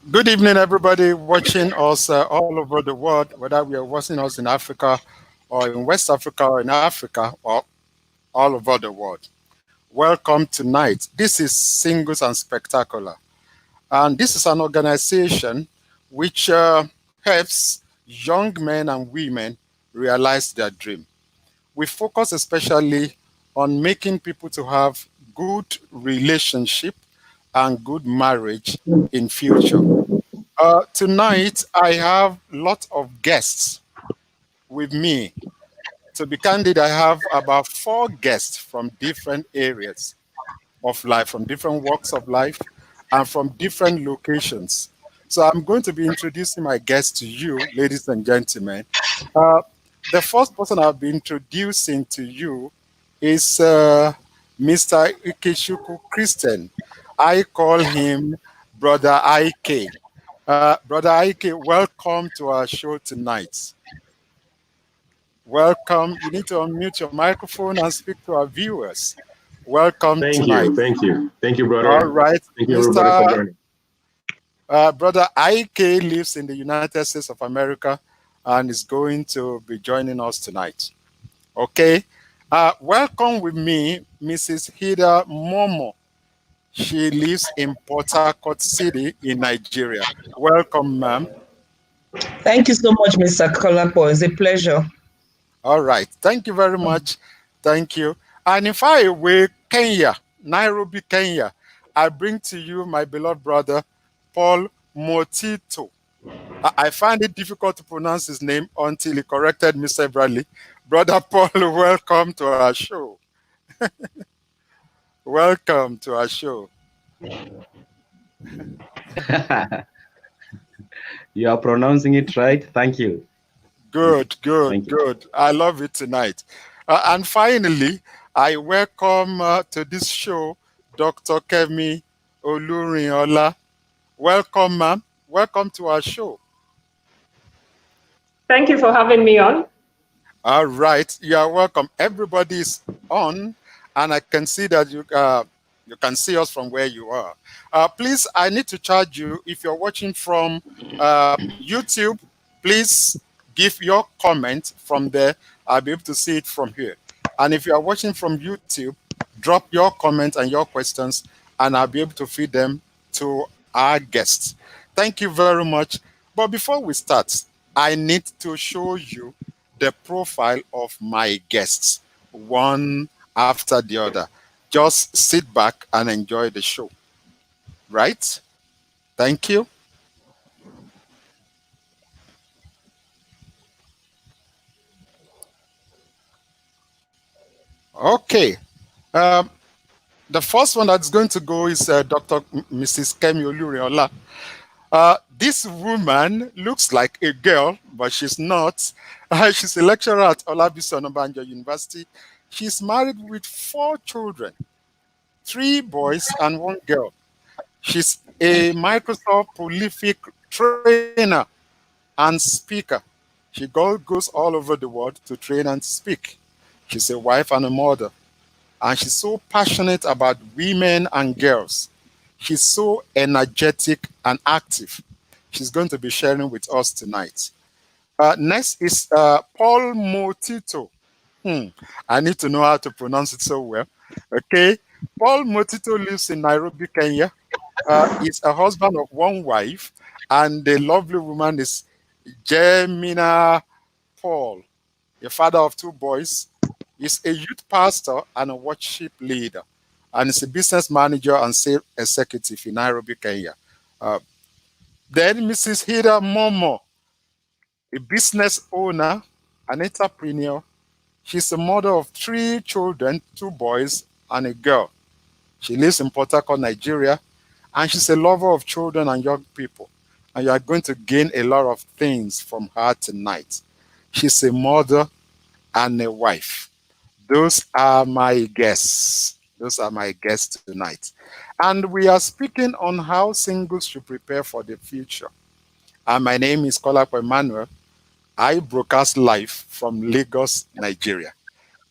Good evening, everybody watching us all over the world, whether we are watching us in Africa or in West Africa or in Africa or all over the world. Welcome tonight. This is Singles and Spectacular. And this is an organization which helps young men and women realize their dream. We focus especially on making people to have good relationship and good marriage in future. Tonight, I have lots of guests with me. To be candid, I have about 4 guests from different areas of life, from different walks of life, and from different locations. So I'm going to be introducing my guests to you, ladies and gentlemen. Uh, the first person I'll be introducing to you is Mr. Ikechukwu Christian. I call him Brother IK. Brother Ike, welcome to our show tonight. Welcome. You need to unmute your microphone and speak to our viewers. Welcome Thank tonight. you. Thank you. Thank you, All brother. right. Thank you, everybody, for Mr. joining. Brother Ike lives in the United States of America and is going to be joining us tonight. Okay. Welcome with me, Mrs. Hida Momo. She lives in Port Harcourt City in Nigeria. Welcome, ma'am. Thank you so much, Mr. Kolapo. It's a pleasure. All right. Thank you very much. Thank you. And if I were Kenya, Nairobi, Kenya, I bring to you my beloved brother, Paul Motito. I find it difficult to pronounce his name until he corrected me severally. Brother Paul, welcome to our show. Welcome to our show. You are pronouncing it right. Thank you. Good, good, Thank you. good. I love it tonight. And finally, I welcome to this show Dr. Kemi Olurinola. Welcome, ma'am. Welcome to our show. Thank you for having me on. All right, you are welcome. Everybody is on, and I can see that you can see us from where you are. Please, I need to charge you if you're watching from YouTube. Please give your comment from there. I'll be able to see it from here. And if you are watching from YouTube, drop your comments and your questions, and I'll be able to feed them to our guests. Thank you very much. But before we start, I need to show you the profile of my guests, one after the other. Just sit back and enjoy the show. Right? Thank you. Okay. Um, the first one that's going to go is Mrs. Kemi Olurinola. This woman looks like a girl, but she's not. She's a lecturer at Olabisi Onabanjo University. She's married with 4 children, 3 boys and 1 girl. She's a Microsoft prolific trainer and speaker. She goes all over the world to train and speak. She's a wife and a mother. And she's so passionate about women and girls. She's so energetic and active. She's going to be sharing with us tonight. Next is Paul Motito. I need to know how to pronounce it so well. Okay. Paul Motito lives in Nairobi, Kenya. He's a husband of 1 wife, and the lovely woman is Jemina Paul, a father of 2 boys. He's a youth pastor and a worship leader, and he's a business manager and sales executive in Nairobi, Kenya. Then Mrs. Hida Momo, a business owner, an entrepreneur. She's a mother of 3 children, 2 boys and a girl. She lives in Port Harcourt, Nigeria, and she's a lover of children and young people. And you are going to gain a lot of things from her tonight. She's a mother and a wife. Those are my guests. Those are my guests tonight. And we are speaking on how singles should prepare for the future. And my name is Kolapo Emmanuel. I broadcast live from Lagos, Nigeria.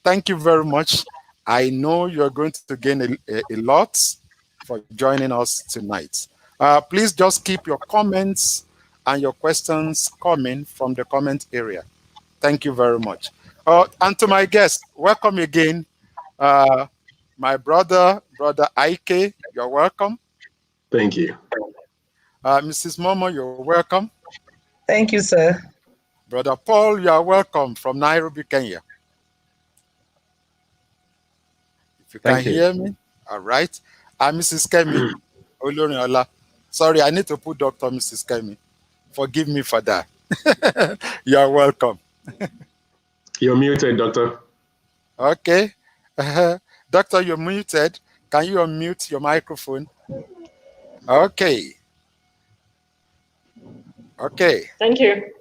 Thank you very much. I know you're going to gain a lot for joining us tonight. Please just keep your comments and your questions coming from the comment area. Thank you very much. And to my guests, welcome again. My brother Ike, you're welcome. Thank you. Mrs. Momo, you're welcome. Thank you, sir. Brother Paul, you are welcome from Nairobi, Kenya. If you can hear me, all right. And Mrs. Kemi Olorinola. Sorry, I need to put Dr. Mrs. Kemi. Forgive me for that. You are welcome. You're muted, doctor. Okay. Doctor, you're muted. Can you unmute your microphone? Okay. Okay. Thank you.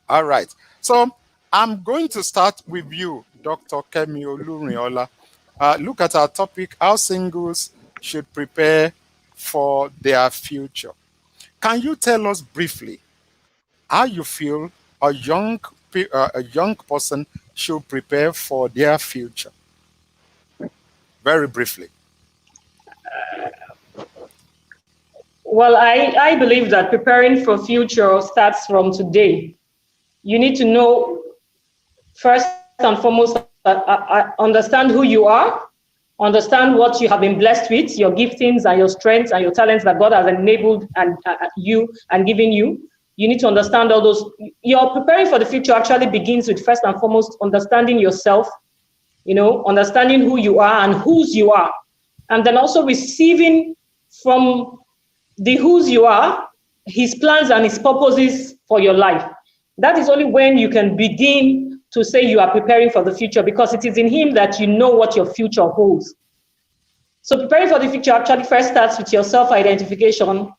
All right. So I'm going to start with you, Dr. Kemi Olorinola. Look at our topic, how singles should prepare for their future. Can you tell us briefly how you feel a young person should prepare for their future? Very briefly. Well, I believe that preparing for future starts from today. You need to know, first and foremost, understand who you are, understand what you have been blessed with, your giftings and your strengths and your talents that God has enabled and you and given you. You need to understand all those. Your preparing for the future actually begins with, first and foremost, understanding yourself, understanding who you are and whose you are, and then also receiving from the whose you are, his plans and his purposes for your life. That is only when you can begin to say you are preparing for the future, because it is in him that you know what your future holds. So preparing for the future actually first starts with your self-identification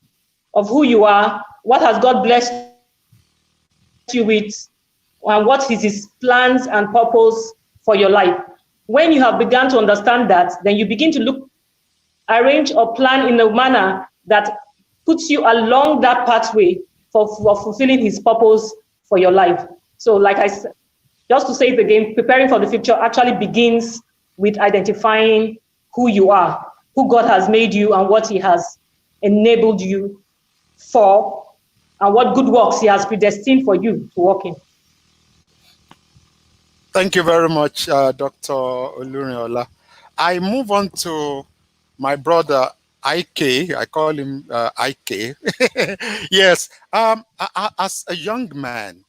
of who you are, what has God blessed you with, and what is his plans and purpose for your life. When you have begun to understand that, then you begin to arrange or plan in a manner that puts you along that pathway for fulfilling his purpose for your life. So like I said, just to say it again, preparing for the future actually begins with identifying who you are, who God has made you and what he has enabled you for, and what good works he has predestined for you to walk in. Thank you very much, Dr. Olorinola. I move on to my brother Ike. I call him Ike. Yes. As a young man,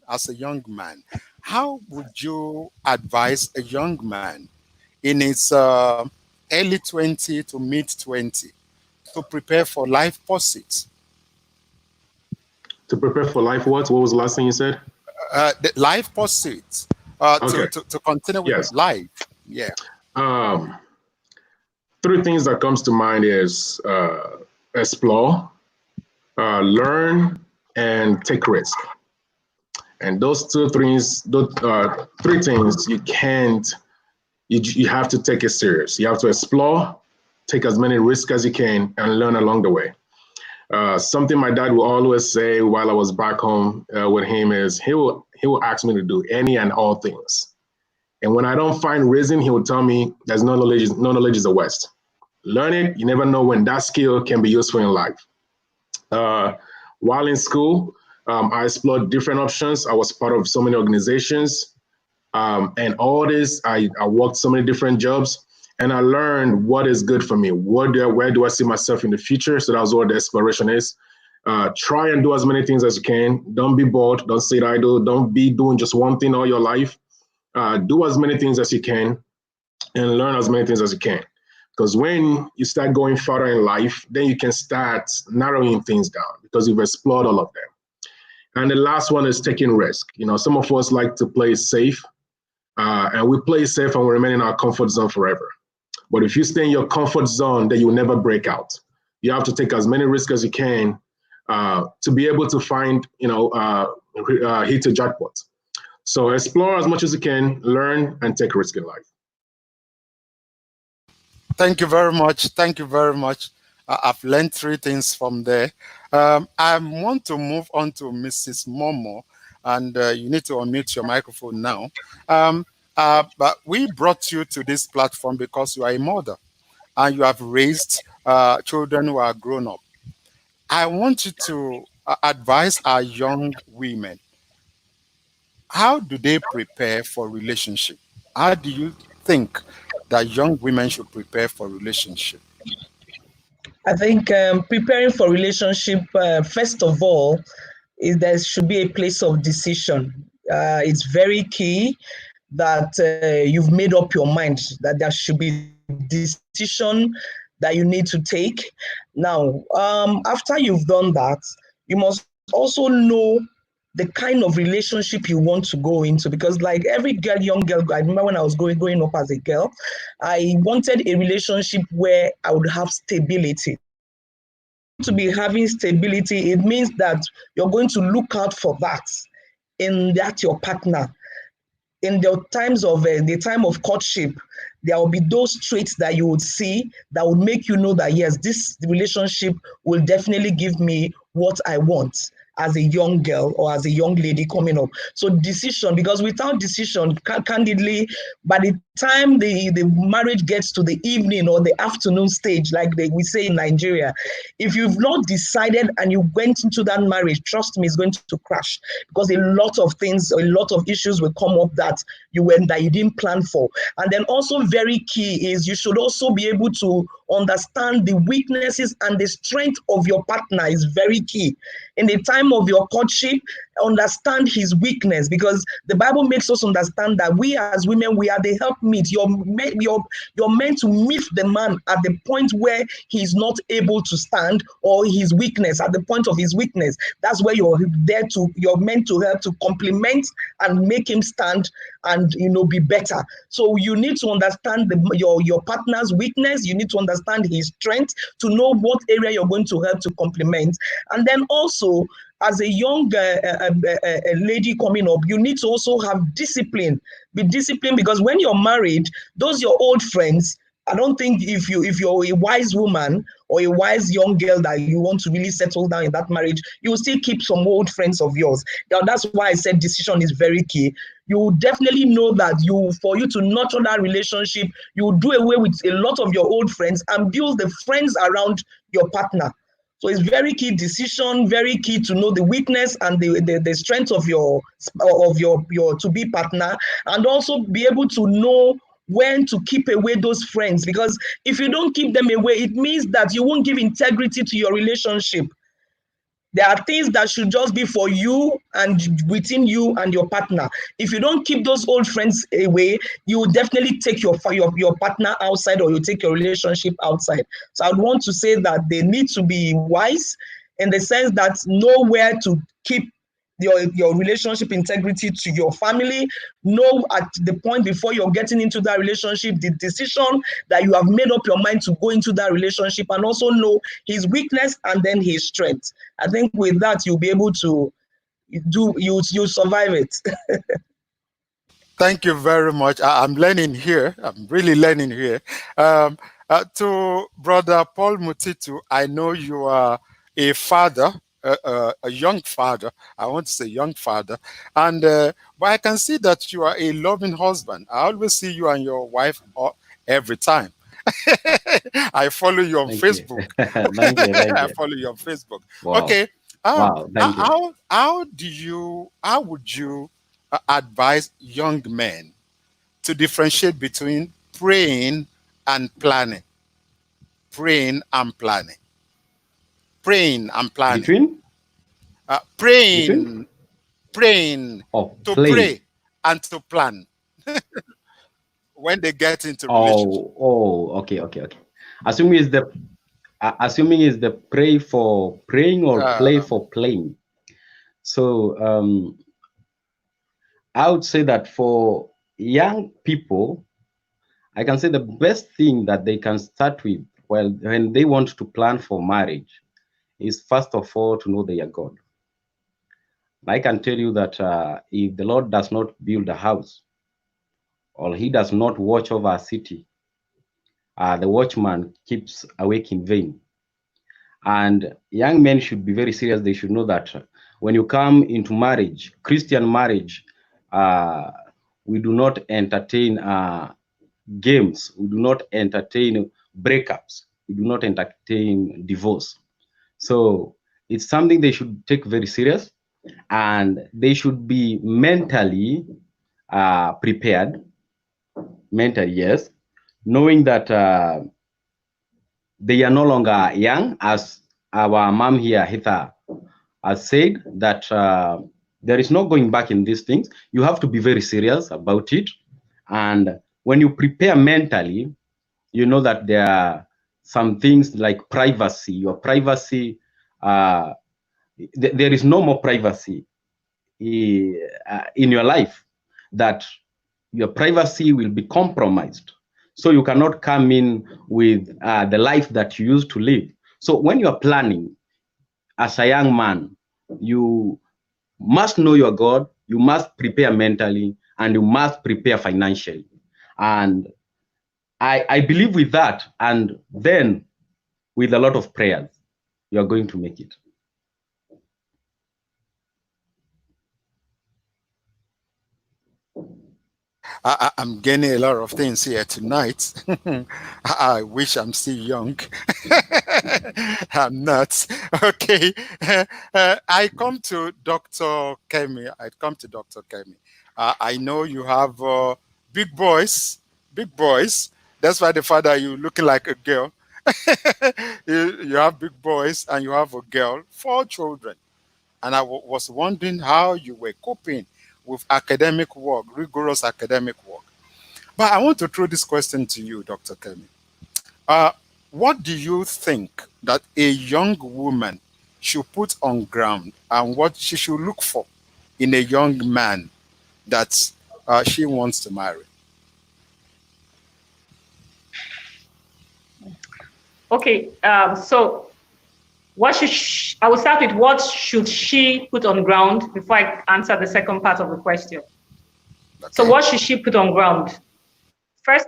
how would you advise a young man in his early 20 to mid 20 to prepare for life pursuits? To prepare for life, what was the last thing you said? The life pursuits. Okay. To continue with life. Yeah. Three things that comes to mind is explore, learn, and take risk. And those three things you have to take it serious. You have to explore, take as many risks as you can, and learn along the way. Something my dad will always say while I was back home with him is he will ask me to do any and all things. And when I don't find reason, he will tell me there's no knowledge is the West. Learn it. You never know when that skill can be useful in life. While in school, I explored different options. I was part of so many organizations. And all this, I worked so many different jobs. And I learned what is good for me. Where do I see myself in the future? So that's what the exploration is. Try and do as many things as you can. Don't be bored. Don't sit idle. Don't be doing just one thing all your life. Do as many things as you can and learn as many things as you can. Because when you start going further in life, then you can start narrowing things down because you've explored all of them. And the last one is taking risk. Some of us like to play safe, and we play safe and we remain in our comfort zone forever. But if you stay in your comfort zone, then you will never break out. You have to take as many risks as you can to be able to find, hit a jackpot. So explore as much as you can, learn, and take risk in life. Thank you very much. Thank you very much. I've learned three things from there. I want to move on to Mrs. Momo, and you need to unmute your microphone now. But we brought you to this platform because you are a mother and you have raised children who are grown up. I want you to advise our young women. How do they prepare for relationship? How do you think that young women should prepare for relationship? I think preparing for relationship, first of all, is there should be a place of decision. It's very key that you've made up your mind that there should be decision that you need to take. Now, after you've done that, you must also know the kind of relationship you want to go into, because like every girl, young girl, I remember when I was growing up as a girl, I wanted a relationship where I would have stability. To be having stability, it means that you're going to look out for that in that your partner. In the time of courtship, there will be those traits that you would see that would make you know that yes, this relationship will definitely give me what I want as a young girl or as a young lady coming up. So decision, because without decision, candidly, by the time the marriage gets to the evening or the afternoon stage, like we say in Nigeria, if you've not decided and you went into that marriage, trust me, it's going to crash, because a lot of things, a lot of issues will come up that you didn't plan for. And then also very key is you should also be able to understand the weaknesses and the strength of your partner is very key. In the time of your courtship, understand his weakness, because the Bible makes us understand that we as women, we are the helpmeet. You're meant to meet the man at the point where he's not able to stand, or his weakness, at the point of his weakness. That's where you're meant to help to complement and make him stand and be better. So you need to understand your partner's weakness. You need to understand his strength to know what area you're going to help to complement. And then also, as a young lady coming up, you need to also have discipline. Be disciplined, because when you're married, those your old friends, I don't think if you're a wise woman or a wise young girl that you want to really settle down in that marriage, you will still keep some old friends of yours. Now, that's why I said decision is very key. You will definitely know that for you to nurture that relationship, you will do away with a lot of your old friends and build the friends around your partner. So it's very key decision, very key to know the weakness and the strength of your to-be partner, and also be able to know when to keep away those friends, because if you don't keep them away, it means that you won't give integrity to your relationship. There are things that should just be for you and within you and your partner. If you don't keep those old friends away, you will definitely take your partner outside, or you take your relationship outside. So I would want to say that they need to be wise, in the sense that know where to keep your relationship integrity to your family. Know at the point before you're getting into that relationship the decision that you have made up your mind to go into that relationship, and also know his weakness and then his strength. I think with that you'll be able to you survive it. Thank you very much. I'm learning here. I'm really learning here. To Brother Paul Mutitu, I know you are a father, a young father. I want to say young father. And but I can see that you are a loving husband. I always see you and your wife every time. I follow you on Thank Facebook. you. Thank you. Thank I you. follow you on Facebook. Wow. Okay. Wow. Thank you. How would you advise young men to differentiate between praying and planning? Praying and planning. Praying and planning. Between Praying to playing. pray and to plan when they get into relationship. Okay. Assuming is the pray for praying or play for playing. So I would say that for young people, I can say the best thing that they can start with when they want to plan for marriage is first of all to know their God. I can tell you that if the Lord does not build a house, or he does not watch over a city, the watchman keeps awake in vain. And young men should be very serious. They should know that when you come into marriage, Christian marriage, we do not entertain games. We do not entertain breakups. We do not entertain divorce. So it's something they should take very serious, and they should be mentally prepared. Mentally, yes, knowing that they are no longer young, as our mom here, Hitha, has said, that there is no going back in these things. You have to be very serious about it. And when you prepare mentally, you know that there are some things like privacy. Your privacy, there is no more privacy in your life, that your privacy will be compromised. So you cannot come in with the life that you used to live. So when you are planning as a young man, you must know your God, you must prepare mentally, and you must prepare financially. And I believe with that, and then with a lot of prayers, you are going to make it. I'm gaining a lot of things here tonight. I wish I'm still young. I'm not. Okay. I come to Dr. Kemi. I know you have big boys. That's why the father, you looking like a girl. You have big boys and you have a girl, 4 children. And I was wondering how you were coping with academic work, rigorous academic work. But I want to throw this question to you, Dr. Kemi. What do you think that a young woman should put on ground, and what she should look for in a young man that she wants to marry? Okay, so I will start with what should she put on ground before I answer the second part of the question. Okay. So what should she put on ground? First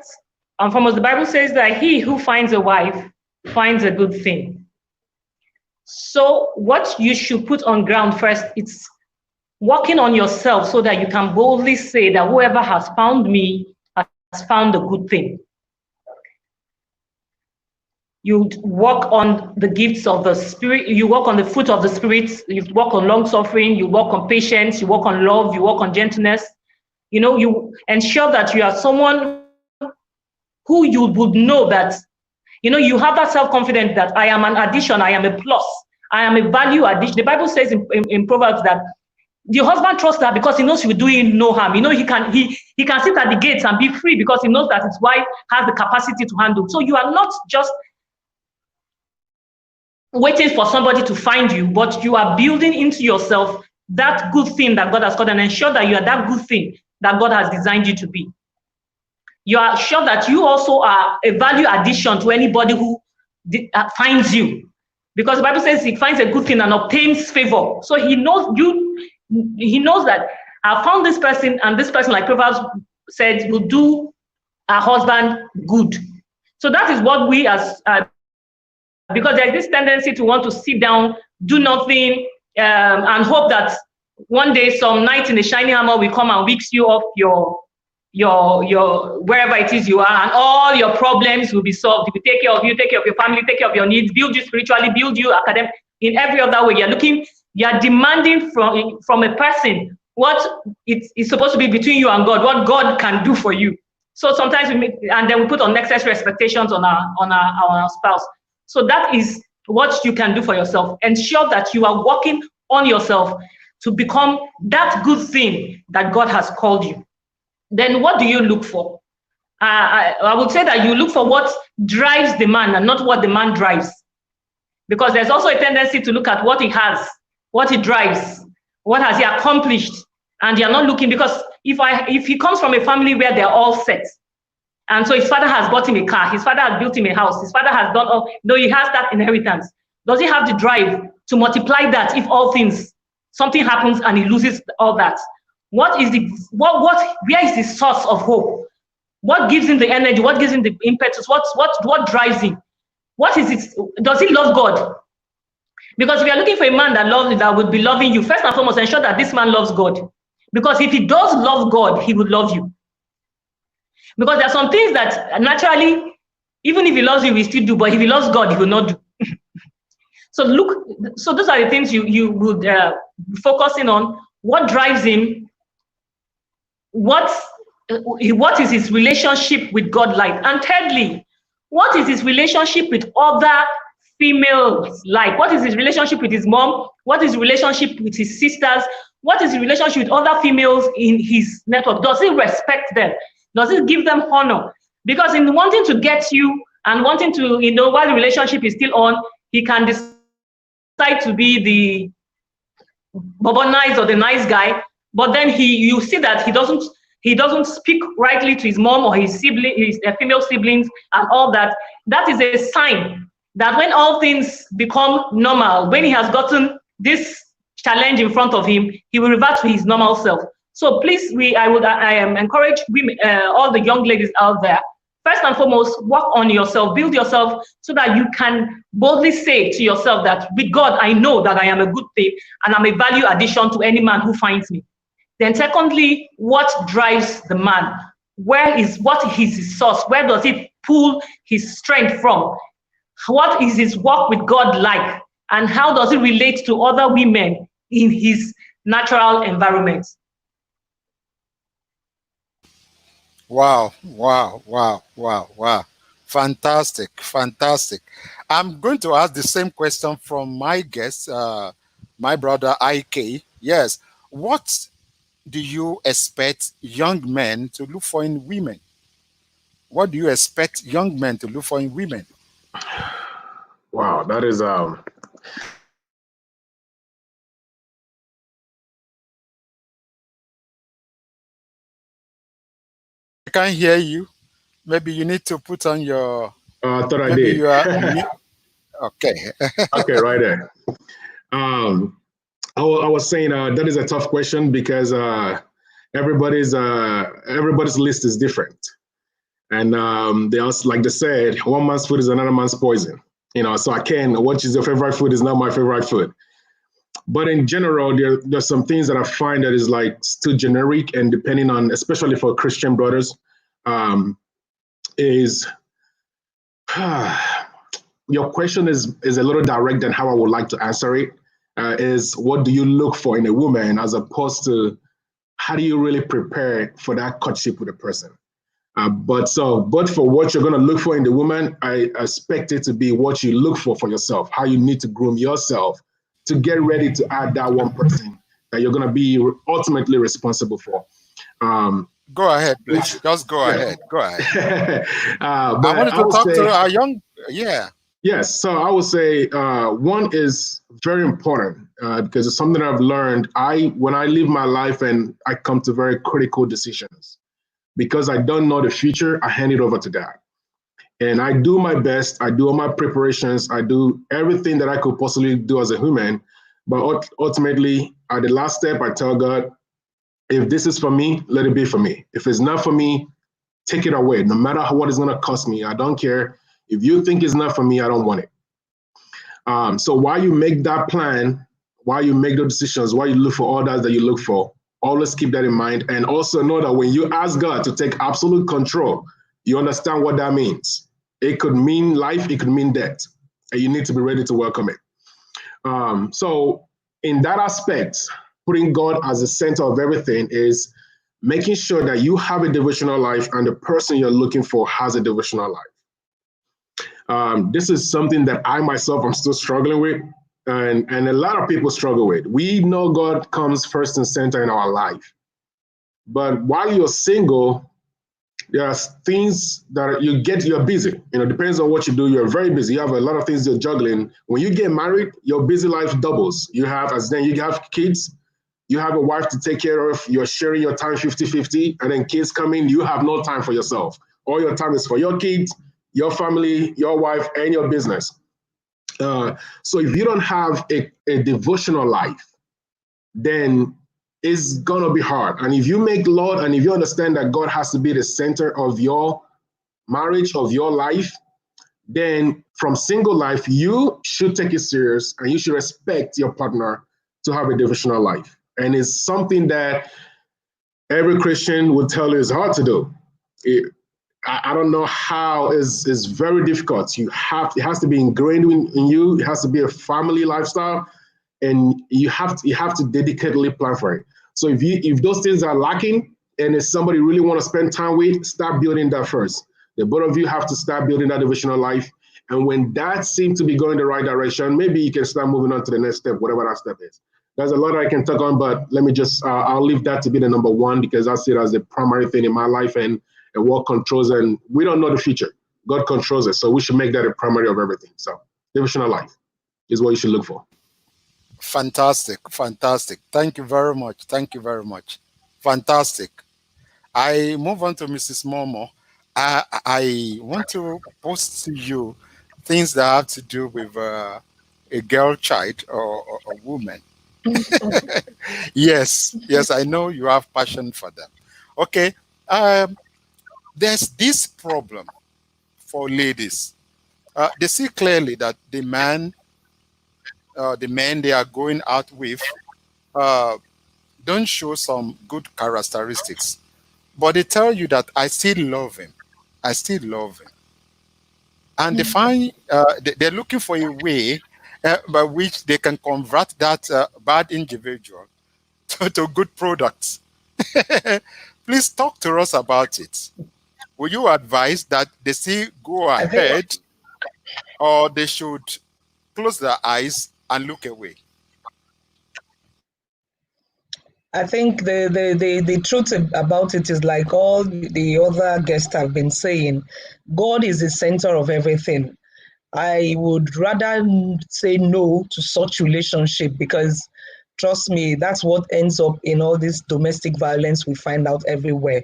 and foremost, the Bible says that he who finds a wife finds a good thing. So what you should put on ground first, it's working on yourself so that you can boldly say that whoever has found me has found a good thing. You work on the gifts of the Spirit, you work on the fruit of the Spirit, you work on long suffering, you work on patience, you work on love, you work on gentleness. You know, you ensure that you are someone who you would know that, you know, you have that self-confidence that I am an addition, I am a plus, I am a value addition. The Bible says in Proverbs that the husband trusts her because he knows she will do him no harm. You know, he can sit at the gates and be free because he knows that his wife has the capacity to handle. So you are not just waiting for somebody to find you, but you are building into yourself that good thing that God has called, and ensure that you are that good thing that God has designed you to be. You are sure that you also are a value addition to anybody who finds you, because the Bible says he finds a good thing and obtains favor. So he knows you. He knows that I found this person, and this person, like Proverbs said, will do our husband good. So that is what we as because there's this tendency to want to sit down, do nothing, and hope that one day some knight in a shiny armor will come and wicks you off your wherever it is you are, and all your problems will be solved. He will take care of you, take care of your family, take care of your needs, build you spiritually, build you academically, in every other way. You're demanding from a person what it's supposed to be between you and God, what God can do for you. So sometimes and then we put unnecessary expectations on our spouse. So that is what you can do for yourself. Ensure that you are working on yourself to become that good thing that God has called you. Then what do you look for? I would say that you look for what drives the man and not what the man drives. Because there's also a tendency to look at what he has, what he drives, what has he accomplished, and you're not looking, because if he comes from a family where they're all set, and so his father has bought him a car, his father has built him a house, his father has done all, though he has that inheritance, does he have the drive to multiply that if something happens and he loses all that? Where is the source of hope? What gives him the energy? What gives him the impetus? What drives him? What is it? Does he love God? Because if you're looking for a man that would be loving you, first and foremost, ensure that this man loves God. Because if he does love God, he would love you. Because there are some things that naturally, even if he loves you, he will still do, but if he loves God, he will not do. So those are the things you would be focusing on. What drives him? What is his relationship with God like? And thirdly, what is his relationship with other females like? What is his relationship with his mom? What is his relationship with his sisters? What is his relationship with other females in his network? Does he respect them? Does he give them honor? Because in wanting to get you and wanting to, while the relationship is still on, he can decide to be the Bobo nice or the nice guy, but then you see that he doesn't speak rightly to his mom or his female siblings and all that. That is a sign that when all things become normal, when he has gotten this challenge in front of him, he will revert to his normal self. So please, I encourage women, all the young ladies out there, first and foremost, work on yourself, build yourself so that you can boldly say to yourself that with God, I know that I am a good thing and I'm a value addition to any man who finds me. Then secondly, what drives the man? What is his source? Where does he pull his strength from? What is his walk with God like? And how does he relate to other women in his natural environment? Wow. Fantastic. I'm going to ask the same question from my guest, my brother IK. Yes. What do you expect young men to look for in women? What do you expect young men to look for in women? Wow, that is I can't hear you. Maybe you need to put on your. I thought I did. Okay. Okay, right there. I was saying that is a tough question because everybody's list is different, and they also, like they said, one man's food is another man's poison. So what is your favorite food is not my favorite food. But in general, there's some things that I find that is like still generic, and depending on, especially for Christian brothers, is your question is a little direct than how I would like to answer it. Is what do you look for in a woman, as opposed to how do you really prepare for that courtship with a person? But for what you're going to look for in the woman, I expect it to be what you look for yourself, how you need to groom yourself to get ready to add that one person that you're going to be ultimately responsible for. Go ahead, please. Just go ahead. Go ahead. I wanted to talk to our young, Yes, so I would say one is very important because it's something I've learned. When I live my life and I come to very critical decisions, because I don't know the future, I hand it over to God. And I do my best. I do all my preparations. I do everything that I could possibly do as a human. But ultimately, at the last step, I tell God, if this is for me, let it be for me. If it's not for me, take it away. No matter what it's going to cost me, I don't care. If you think it's not for me, I don't want it. So while you make that plan, while you make those decisions, while you look for all that you look for, always keep that in mind. And also know that when you ask God to take absolute control, you understand what that means. It could mean life, it could mean death, and you need to be ready to welcome it. So in that aspect, putting God as the center of everything is making sure that you have a devotional life and the person you're looking for has a devotional life. This is something that I myself am still struggling with, and a lot of people struggle with. We know God comes first and center in our life. But while you're single, there are things that you're busy. Depends on what you do. You're very busy. You have a lot of things you're juggling. When you get married, your busy life doubles. You have kids, you have a wife to take care of, you're sharing your time 50-50, and then kids come in, you have no time for yourself. All your time is for your kids, your family, your wife, and your business. So if you don't have a devotional life, then it's gonna be hard. And if you make Lord, and if you understand that God has to be the center of your marriage, of your life, then from single life, you should take it serious and you should respect your partner to have a devotional life. And it's something that every Christian would tell you is hard to do. I don't know how, is very difficult. It has to be ingrained in you. It has to be a family lifestyle, and you have to dedicatedly plan for it. So if those things are lacking, and if somebody really want to spend time with, start building that first. The both of you have to start building that devotional life. And when that seems to be going the right direction, maybe you can start moving on to the next step, whatever that step is. There's a lot I can talk on, but let me just, I'll leave that to be the number one, because I see it as the primary thing in my life, and what controls, and we don't know the future. God controls it. So we should make that a primary of everything. So devotional life is what you should look for. Fantastic. Fantastic. Thank you very much. Thank you very much. Fantastic. I move on to Mrs. Momo. I want to post to you things that have to do with a girl child or a woman. Yes, I know you have passion for them. Okay, there's this problem for ladies. They see clearly that the men they are going out with don't show some good characteristics, but they tell you that I still love him. I still love him. And they find they're looking for a way by which they can convert that bad individual to good products. Please talk to us about it. Will you advise that they still go ahead, or they should close their eyes and look away? I think the truth about it is, like all the other guests have been saying, God is the center of everything. I would rather say no to such relationship, because trust me, that's what ends up in all this domestic violence we find out everywhere.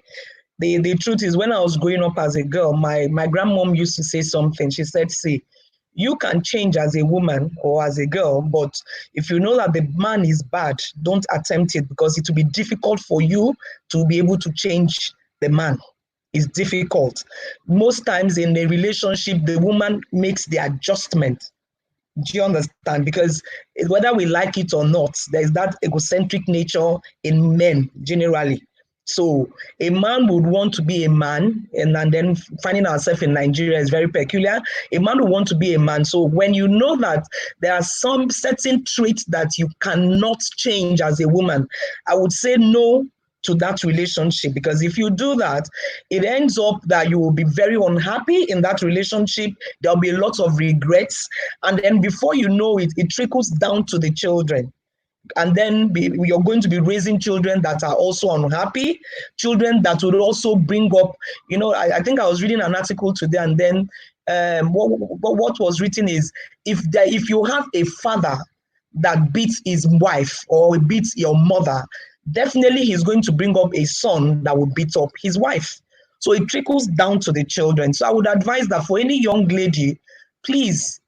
The truth is, when I was growing up as a girl, my grandmom used to say something. She said, see, you can change as a woman or as a girl, but if you know that the man is bad, don't attempt it, because it will be difficult for you to be able to change the man. It's difficult. Most times in a relationship, the woman makes the adjustment. Do you understand? Because whether we like it or not, there's that egocentric nature in men generally. So a man would want to be a man, and then finding ourselves in Nigeria is very peculiar. A man would want to be a man. So when you know that there are some certain traits that you cannot change as a woman, I would say no to that relationship, because if you do that, it ends up that you will be very unhappy in that relationship. There'll be a lot of regrets, and then before you know it, it trickles down to the children. And then you're going to be raising children that are also unhappy, children that would also bring up, I think I was reading an article today, and then what was written is, if you have a father that beats his wife or beats your mother, definitely he's going to bring up a son that will beat up his wife. So it trickles down to the children. So I would advise that for any young lady, please,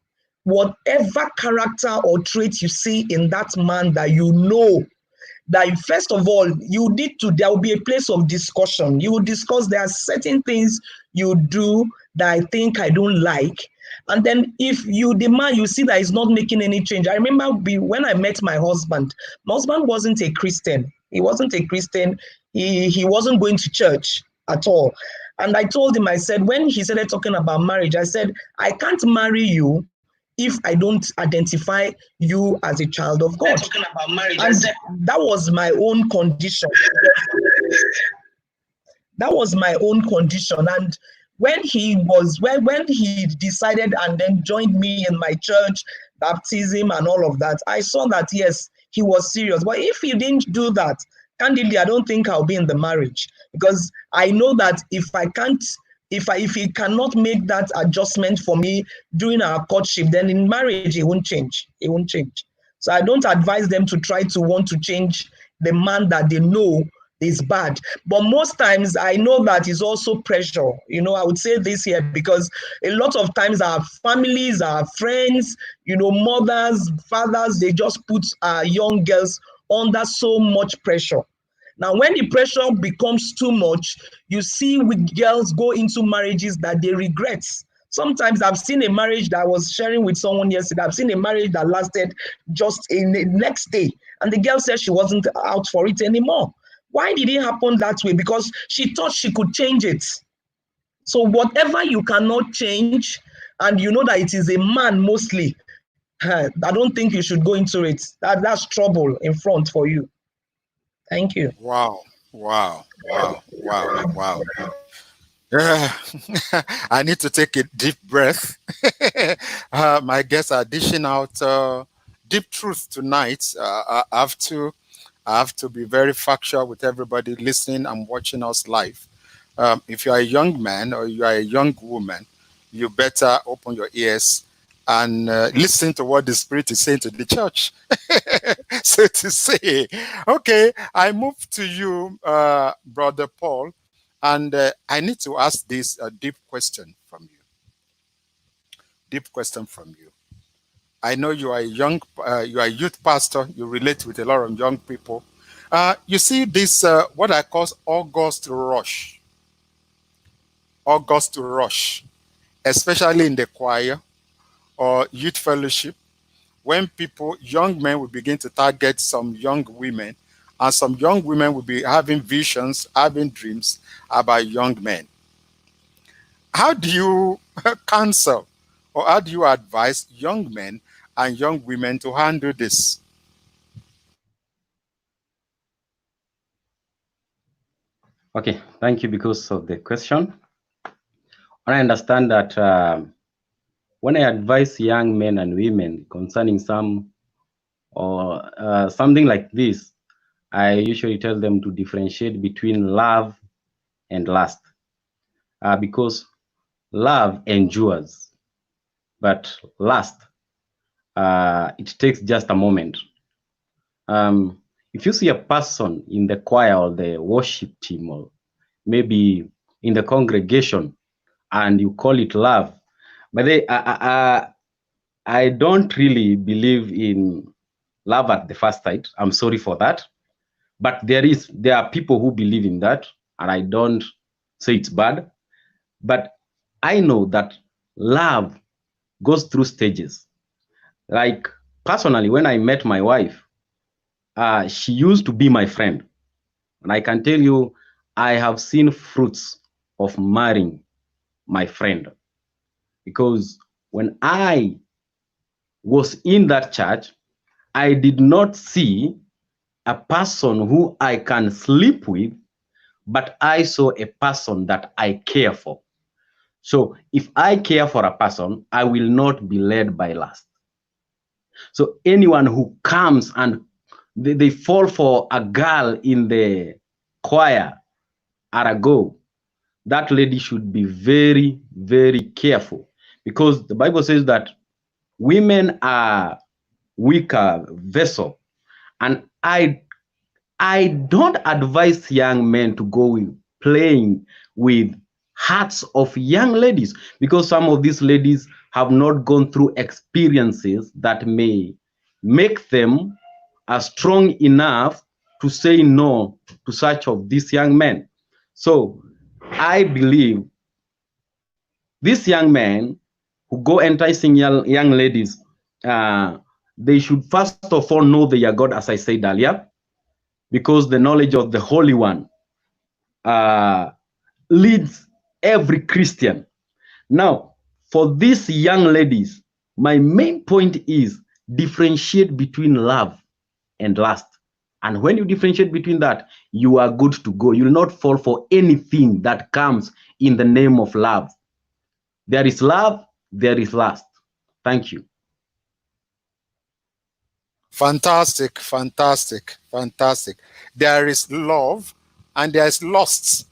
whatever character or trait you see in that man that you know, that first of all, there will be a place of discussion. You will discuss, there are certain things you do that I think I don't like. And then if the man, you see that he's not making any change. I remember when I met my husband wasn't a Christian. He wasn't a Christian. He wasn't going to church at all. And I told him, I said, when he started talking about marriage, I said, I can't marry you if I don't identify you as a child of God. And that was my own condition. That was my own condition. And when he decided and then joined me in my church, baptism and all of that, I saw that, yes, he was serious. But if he didn't do that, candidly, I don't think I'll be in the marriage, because I know that if he cannot make that adjustment for me during our courtship, then in marriage, it won't change. It won't change. So I don't advise them to try to want to change the man that they know is bad. But most times I know that is also pressure. I would say this here, because a lot of times our families, our friends, mothers, fathers, they just put our young girls under so much pressure. Now, when the pressure becomes too much, you see girls go into marriages that they regret. Sometimes I've seen a marriage that I was sharing with someone yesterday. I've seen a marriage that lasted just in the next day, and the girl said she wasn't out for it anymore. Why did it happen that way? Because she thought she could change it. So whatever you cannot change, and you know that it is a man mostly, I don't think you should go into it. That's trouble in front for you. Thank you. Wow, wow, wow, wow, wow. Yeah. I need to take a deep breath. My guests are dishing out deep truth tonight. I have to be very factual with everybody listening and watching us live. If you are a young man or you are a young woman, you better open your ears and listen to what the Spirit is saying to the church. So to say, okay, I move to you, Brother Paul, and I need to ask this deep question from you. Deep question from you. I know you are you are a youth pastor. You relate with a lot of young people. You see this, what I call August rush. August rush, especially in the choir or youth fellowship, when people, young men will begin to target some young women, and some young women will be having visions, having dreams about young men. How do you counsel or how do you advise young men and young women to handle this? Okay, thank you because of the question. I understand that when I advise young men and women concerning some or something like this, I usually tell them to differentiate between love and lust, because love endures, but lust, it takes just a moment. If you see a person in the choir or the worship team or maybe in the congregation and you call it love, but I don't really believe in love at the first sight. I'm sorry for that. But there are people who believe in that, and I don't say it's bad. But I know that love goes through stages. Like personally, when I met my wife, she used to be my friend. And I can tell you, I have seen fruits of marrying my friend. Because when I was in that church, I did not see a person who I can sleep with, but I saw a person that I care for. So if I care for a person, I will not be led by lust. So anyone who comes and they fall for a girl in the choir at a go, that lady should be very, very careful, because the Bible says that women are weaker vessel, and I don't advise young men to go playing with hearts of young ladies, because some of these ladies have not gone through experiences that may make them strong enough to say no to such of these young men. So I believe these young men who go enticing young ladies, they should first of all know their God, as I said earlier, because the knowledge of the Holy One leads every Christian. Now, for these young ladies, my main point is differentiate between love and lust. And when you differentiate between that, you are good to go. You will not fall for anything that comes in the name of love. There is love, there is lust. Thank you. Fantastic, fantastic, fantastic. There is love and there is lust.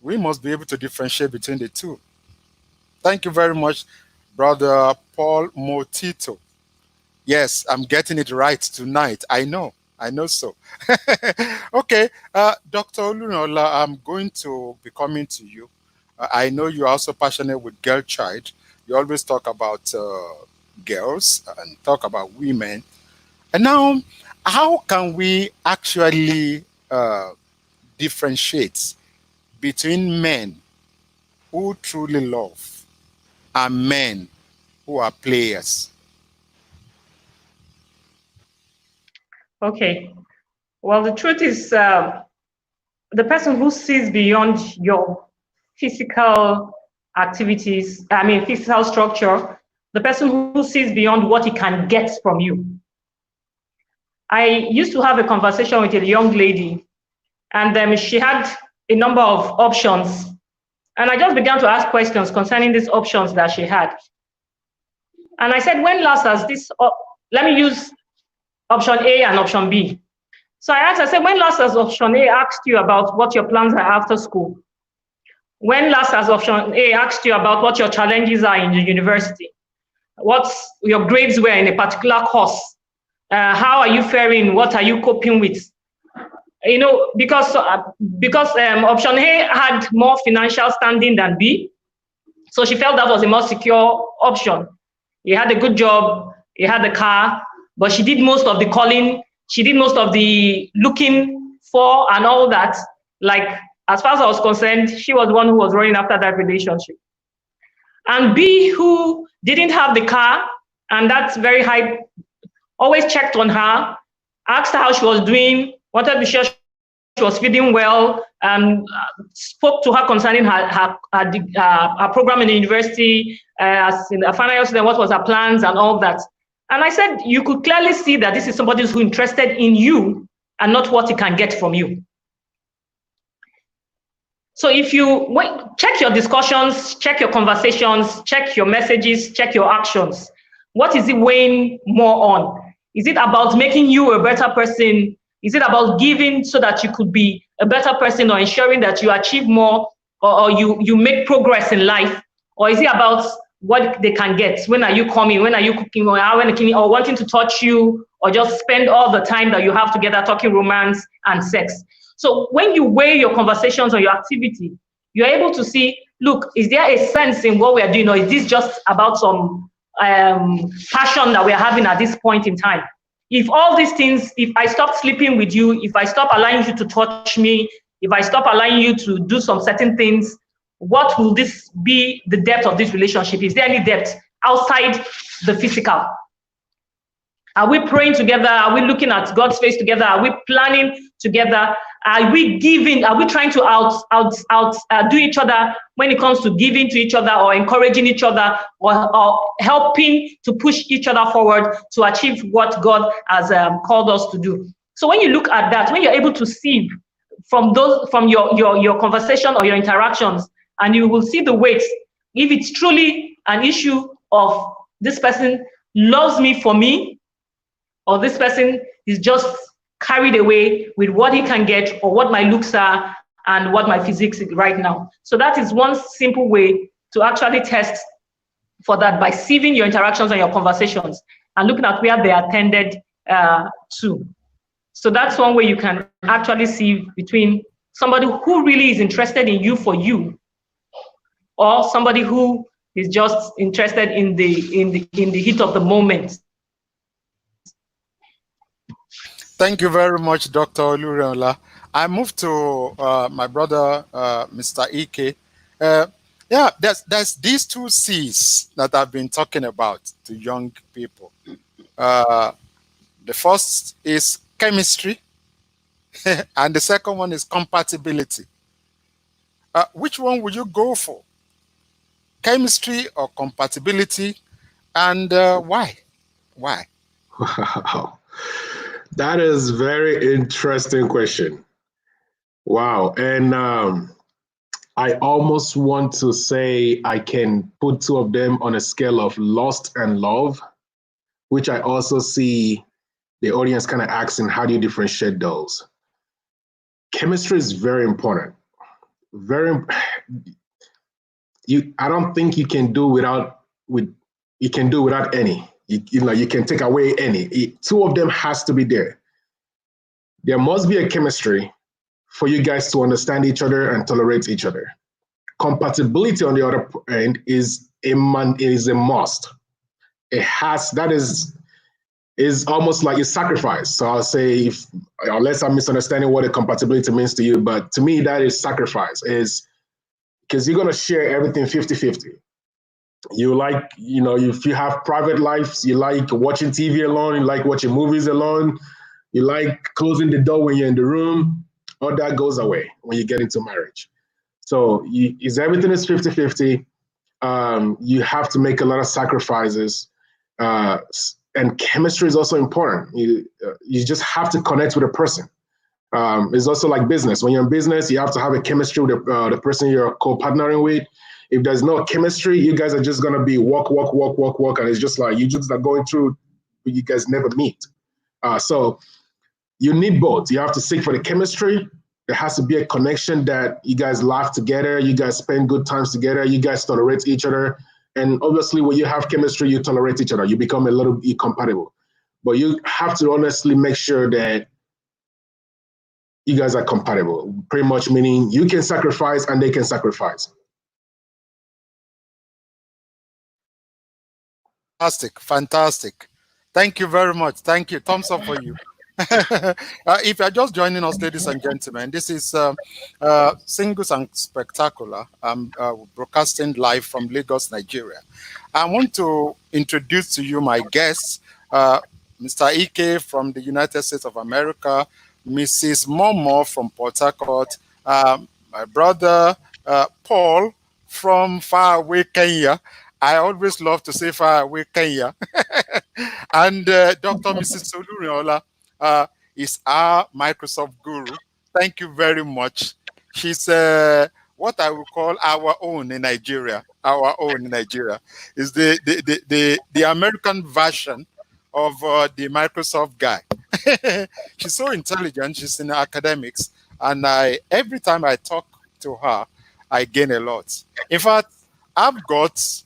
We must be able to differentiate between the two. Thank you very much, Brother Paul Motito. Yes, I'm getting it right tonight. I know so. Okay, Dr. Olunola, I'm going to be coming to you. I know you're also passionate with girl child. You always talk about girls and talk about women. And now, how can we actually differentiate between men who truly love and men who are players? Okay. Well, the truth is, the person who sees beyond your physical activities, physical structure, the person who sees beyond what he can get from you. I used to have a conversation with a young lady, and she had a number of options. And I just began to ask questions concerning these options that she had. And I said, when last has this, let me use option A and option B. So I said, when last has option A asked you about what your plans are after school? When last has option A asked you about what your challenges are in the university? What your grades were in a particular course? How are you faring? What are you coping with? You know, because option A had more financial standing than B, so she felt that was a more secure option. He had a good job, he had a car, but she did most of the calling, she did most of the looking for and all that. Like, as far as I was concerned, she was the one who was running after that relationship. And B, who didn't have the car, and that's very high, always checked on her, asked her how she was doing, wanted to be sure she was feeding well, spoke to her concerning her program in the university, as in a final year, what was her plans and all that. And I said, you could clearly see that this is somebody who's interested in you and not what he can get from you. So if you check your discussions, check your conversations, check your messages, check your actions. What is it weighing more on? Is it about making you a better person? Is it about giving so that you could be a better person, or ensuring that you achieve more, or you make progress in life? Or is it about what they can get? When are you coming? When are you cooking? Or wanting to touch you, or just spend all the time that you have together talking romance and sex? So when you weigh your conversations or your activity, you're able to see, look, is there a sense in what we are doing, or is this just about some passion that we're having at this point in time? If all these things, if I stop sleeping with you, if I stop allowing you to touch me, if I stop allowing you to do some certain things, what will this be the depth of this relationship? Is there any depth outside the physical? Are we praying together? Are we looking at God's face together? Are we planning together? Are we giving? Are we trying to do each other when it comes to giving to each other, or encouraging each other, or helping to push each other forward to achieve what God has called us to do? So when you look at that, when you're able to see from your conversation or your interactions, and you will see the weight, if it's truly an issue of this person loves me for me, or this person is just carried away with what he can get, or what my looks are and what my physics is right now. So that is one simple way to actually test for that, by sieving your interactions and your conversations and looking at where they are tended to. So that's one way you can actually see between somebody who really is interested in you for you, or somebody who is just interested in the heat of the moment. Thank you very much, Dr. Oluriola. I move to my brother, Mr. Ike. Yeah, there's these two C's that I've been talking about to young people. The first is chemistry, and the second one is compatibility. Which one would you go for? Chemistry or compatibility, and why? Why? Wow. That is very interesting question. Wow. And I almost want to say I can put two of them on a scale of lust and love, which I also see the audience kind of asking, how do you differentiate those? Chemistry is very important. I don't think you can do without any. You can take away any. Two of them has to be there. There must be a chemistry for you guys to understand each other and tolerate each other. Compatibility on the other end is a must. Is almost like a sacrifice. So I'll say, unless I'm misunderstanding what a compatibility means to you, but to me that is sacrifice, is because you're gonna share everything 50-50. You like, if you have private lives, you like watching TV alone, you like watching movies alone, you like closing the door when you're in the room, all that goes away when you get into marriage. So everything is 50-50. You have to make a lot of sacrifices. And chemistry is also important. You just have to connect with a person. It's also like business. When you're in business, you have to have a chemistry with the person you're co-partnering with. If there's no chemistry, you guys are just gonna be walk, and it's just like you just are going through, but you guys never meet. So you need both. You have to seek for the chemistry. There has to be a connection that you guys laugh together, you guys spend good times together, you guys tolerate each other. And obviously, when you have chemistry, you tolerate each other. You become a little bit compatible. But you have to honestly make sure that you guys are compatible. Pretty much meaning you can sacrifice and they can sacrifice. Fantastic. Thank you very much. Thank you. Thumbs up for you. If you're just joining us, ladies and gentlemen, this is Singles and Spectacular. I'm broadcasting live from Lagos, Nigeria. I want to introduce to you my guests, Mr. Ike from the United States of America, Mrs. Momo from Port Harcourt, my brother Paul from faraway Kenya. I always love to say faraway Kenya. And Dr. Mrs. Soluriola is our Microsoft guru. Thank you very much. She's what I would call our own in Nigeria. Our own in Nigeria is the American version of the Microsoft guy. She's so intelligent. She's in academics, and every time I talk to her, I gain a lot. In fact, I've got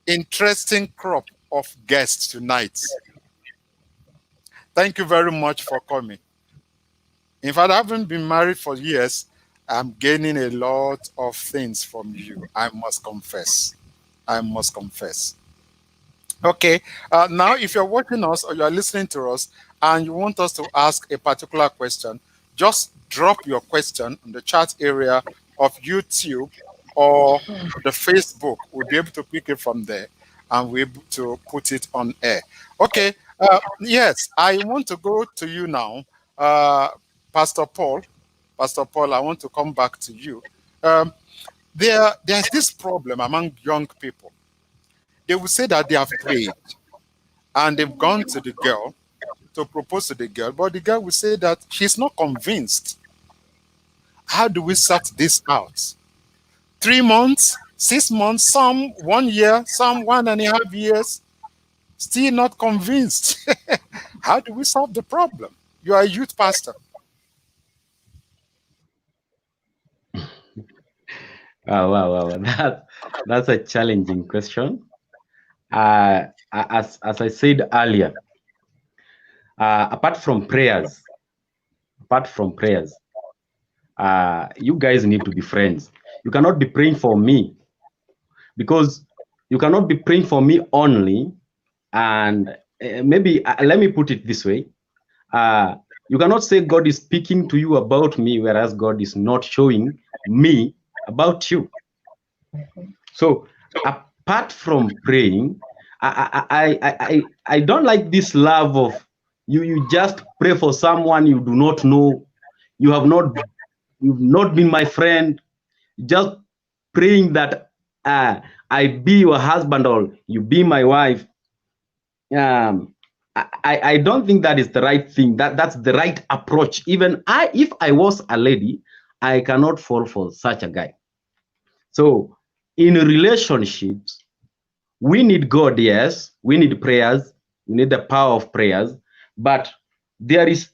interesting crop of guests tonight. Thank you very much for coming. In fact, I haven't been married for years. I'm gaining a lot of things from you. I must confess. I must confess. Okay. Now, if you're watching us or you're listening to us and you want us to ask a particular question, just drop your question in the chat area of YouTube or the Facebook. We'll be able to pick it from there and we're able to put it on air. Okay. Yes, I want to go to you now, Pastor Paul. Pastor Paul, I want to come back to you. There's this problem among young people. They will say that they have prayed and they've gone to the girl to propose to the girl, but the girl will say that she's not convinced. How do we sort this out? 3 months, 6 months, some 1 year, some 1.5 years, still not convinced. How do we solve the problem? You are a youth pastor. Wow. That's a challenging question. As I said earlier, apart from prayers, you guys need to be friends. You cannot be praying for me, because you cannot be praying for me only. And maybe let me put it this way. You cannot say God is speaking to you about me, whereas God is not showing me about you. So apart from praying, I don't like this love of you just pray for someone you do not know, you've not been my friend, just praying that I be your husband or you be my wife. I don't think that is the right thing. That's the right approach. Even if I was a lady, I cannot fall for such a guy. So in relationships, we need God, yes, we need prayers, we need the power of prayers, but there is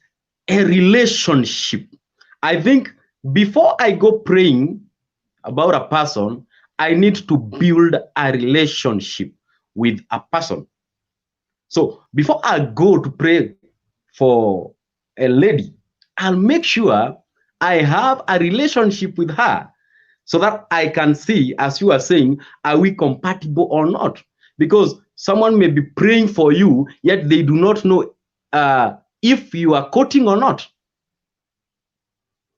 a relationship. I think before I go praying about a person, I need to build a relationship with a person. So before I go to pray for a lady, I'll make sure I have a relationship with her so that I can see, as you are saying, are we compatible or not? Because someone may be praying for you, yet they do not know if you are courting or not.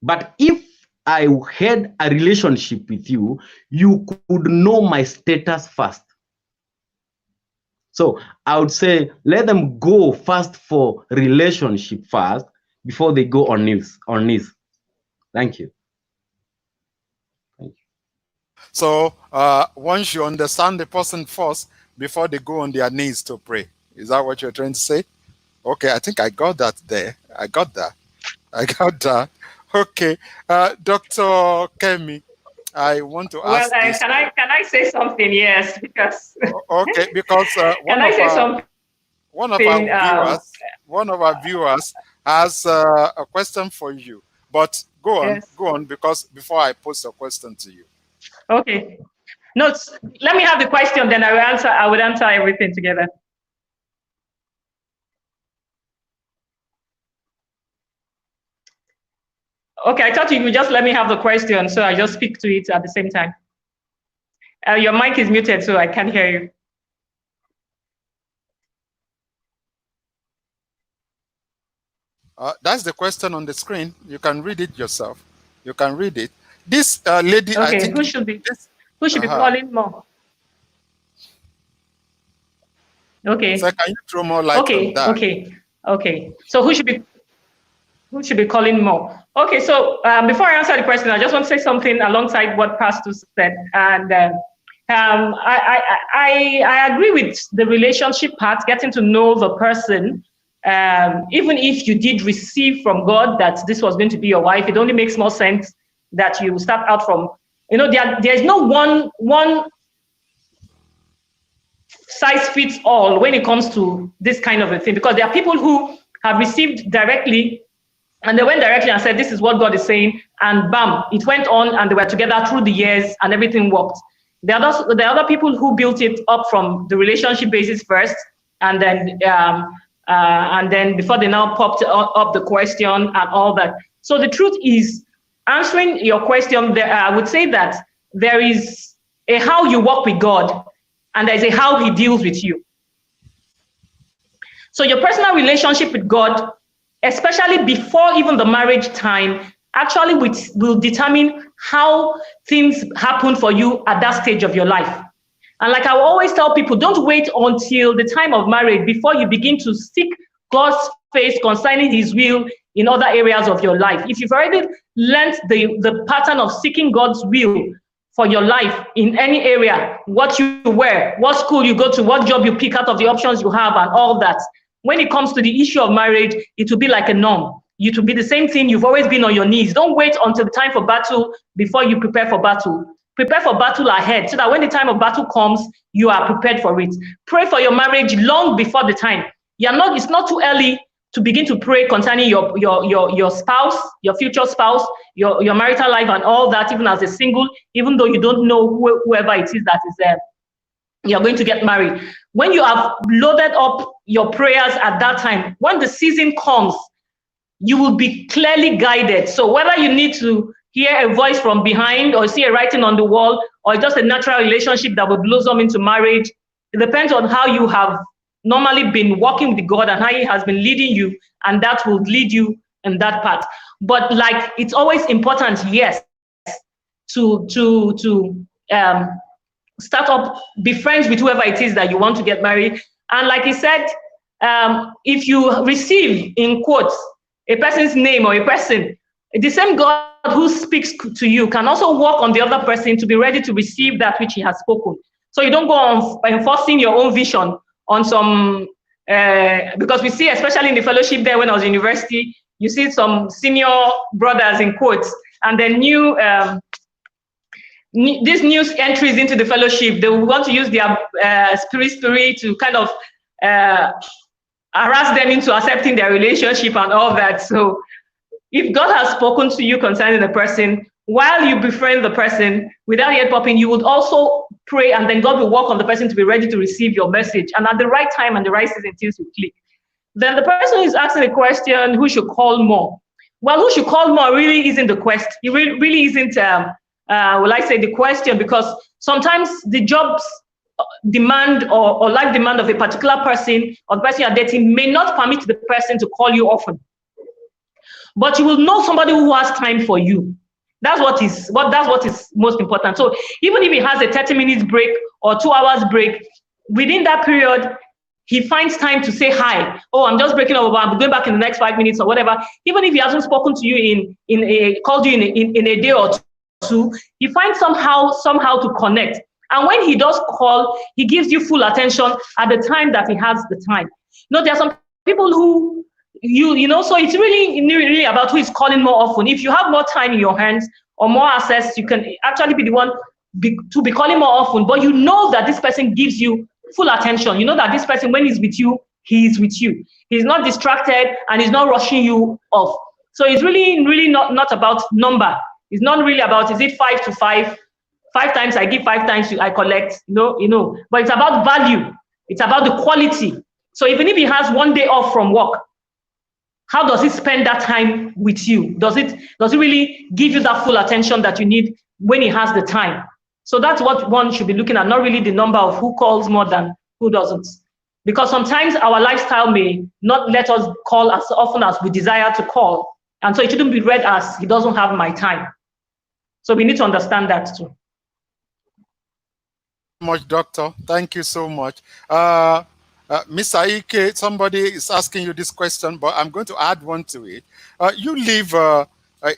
But if I had a relationship with you, you could know my status first. So I would say let them go first for relationship first before they go on knees. Thank you. So once you understand the person first before they go on their knees to pray. Is that what you're trying to say? Okay, I think I got that there. I got that. Okay, Dr. Kemi, I want to Well, ask this. can I say something? Yes, because Okay, because can I say something? one of our viewers has a question for you. But go on, because before I pose a question to you. Okay. No, let me have the question, then I will answer. I will answer everything together. Okay, I thought you would just let me have the question, so I just speak to it at the same time. Your mic is muted, so I can't hear you. That's the question on the screen. You can read it yourself. You can read it. This lady, okay, I think, who should be calling more? Okay. So can you throw more light on that? Okay. So who should be calling more? Okay. So before I answer the question, I just want to say something alongside what Pastor said, and I agree with the relationship part, getting to know the person. Even if you did receive from God that this was going to be your wife, it only makes more sense that you start out from, there's no one size fits all when it comes to this kind of a thing, because there are people who have received directly and they went directly and said, this is what God is saying, and bam, it went on and they were together through the years and everything worked. There are other people who built it up from the relationship basis first, and then before they now popped up the question and all that. So the truth is, answering your question, I would say that there is a how you walk with God, and there's a how he deals with you. So your personal relationship with God, especially before even the marriage time, actually will determine how things happen for you at that stage of your life. And like I always tell people, don't wait until the time of marriage before you begin to seek God's face concerning his will in other areas of your life. If you've already learned the pattern of seeking God's will for your life in any area, what you wear, what school you go to, what job you pick out of the options you have and all that, when it comes to the issue of marriage, it will be like a norm. It will be the same thing. You've always been on your knees. Don't wait until the time for battle before you prepare for battle. Prepare for battle ahead so that when the time of battle comes, you are prepared for it. Pray for your marriage long before the time. It's not too early to begin to pray concerning your spouse, your future spouse, your marital life and all that, even as a single, even though you don't know whoever it is that is there. You're going to get married. When you have loaded up your prayers at that time, when the season comes, you will be clearly guided. So whether you need to hear a voice from behind or see a writing on the wall or just a natural relationship that will blossom into marriage, it depends on how you have normally been walking with God and how he has been leading you, and that will lead you in that path. But like, it's always important, yes, to start up, be friends with whoever it is that you want to get married. And like he said, if you receive, in quotes, a person's name or a person, the same God who speaks to you can also work on the other person to be ready to receive that which he has spoken. So you don't go on enforcing your own vision on some, because we see, especially in the fellowship there when I was in university, you see some senior brothers in quotes, and then these new entries into the fellowship, they want to use their spirit to kind of harass them into accepting their relationship and all that. So if God has spoken to you concerning the person, while you befriend the person without yet popping, you would also pray, and then God will work on the person to be ready to receive your message. And at the right time and the right season, things will click. Then the person is asking the question, who should call more? Well, who should call more really isn't the question. It really isn't, will I say, the question, because sometimes the job's demand or life demand of a particular person or the person you're dating may not permit the person to call you often. But you will know somebody who has time for you. That's what is most important. So even if he has a 30 minutes break or 2 hours break, within that period, he finds time to say hi. Oh, I'm just breaking up, I'm going back in the next 5 minutes or whatever. Even if he hasn't spoken to you called you in a day or two, he finds somehow to connect. And when he does call, he gives you full attention at the time that he has the time. There are some people who so it's really about who is calling more often. If you have more time in your hands or more access, you can actually be the one to be calling more often, but you know that this person gives you full attention. You know that this person, when he's with you, he's with you. He's not distracted and he's not rushing you off. So it's really not about number. It's not really about, is it 5 to 5? 5 times I give, 5 times I collect, but it's about value. It's about the quality. So even if he has one day off from work, how does he spend that time with you? Does it really give you that full attention that you need when he has the time? So that's what one should be looking at, not really the number of who calls more than who doesn't. Because sometimes our lifestyle may not let us call as often as we desire to call. And so it shouldn't be read as he doesn't have my time. So we need to understand that too. Much, Doctor. Thank you so much. Ms. Aike, somebody is asking you this question, but I'm going to add one to it. You live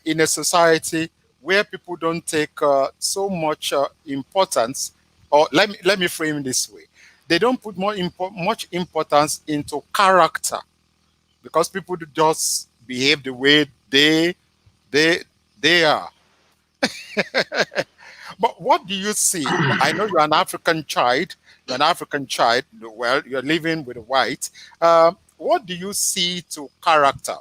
in a society where people don't take so much importance, or let me frame it this way. They don't put much importance into character, because people just behave the way they are. But what do you see? I know you're an African child. Well, you're living with a white. What do you see to character?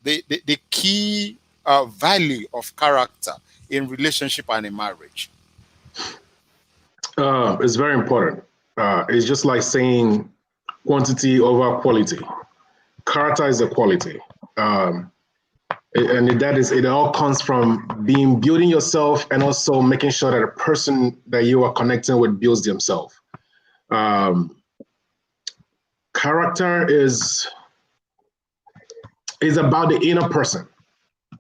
The key value of character in relationship and in marriage? It's very important. It's just like saying quantity over quality. Character is a quality. And it all comes from building yourself, and also making sure that the person that you are connecting with builds themselves. Character is about the inner person.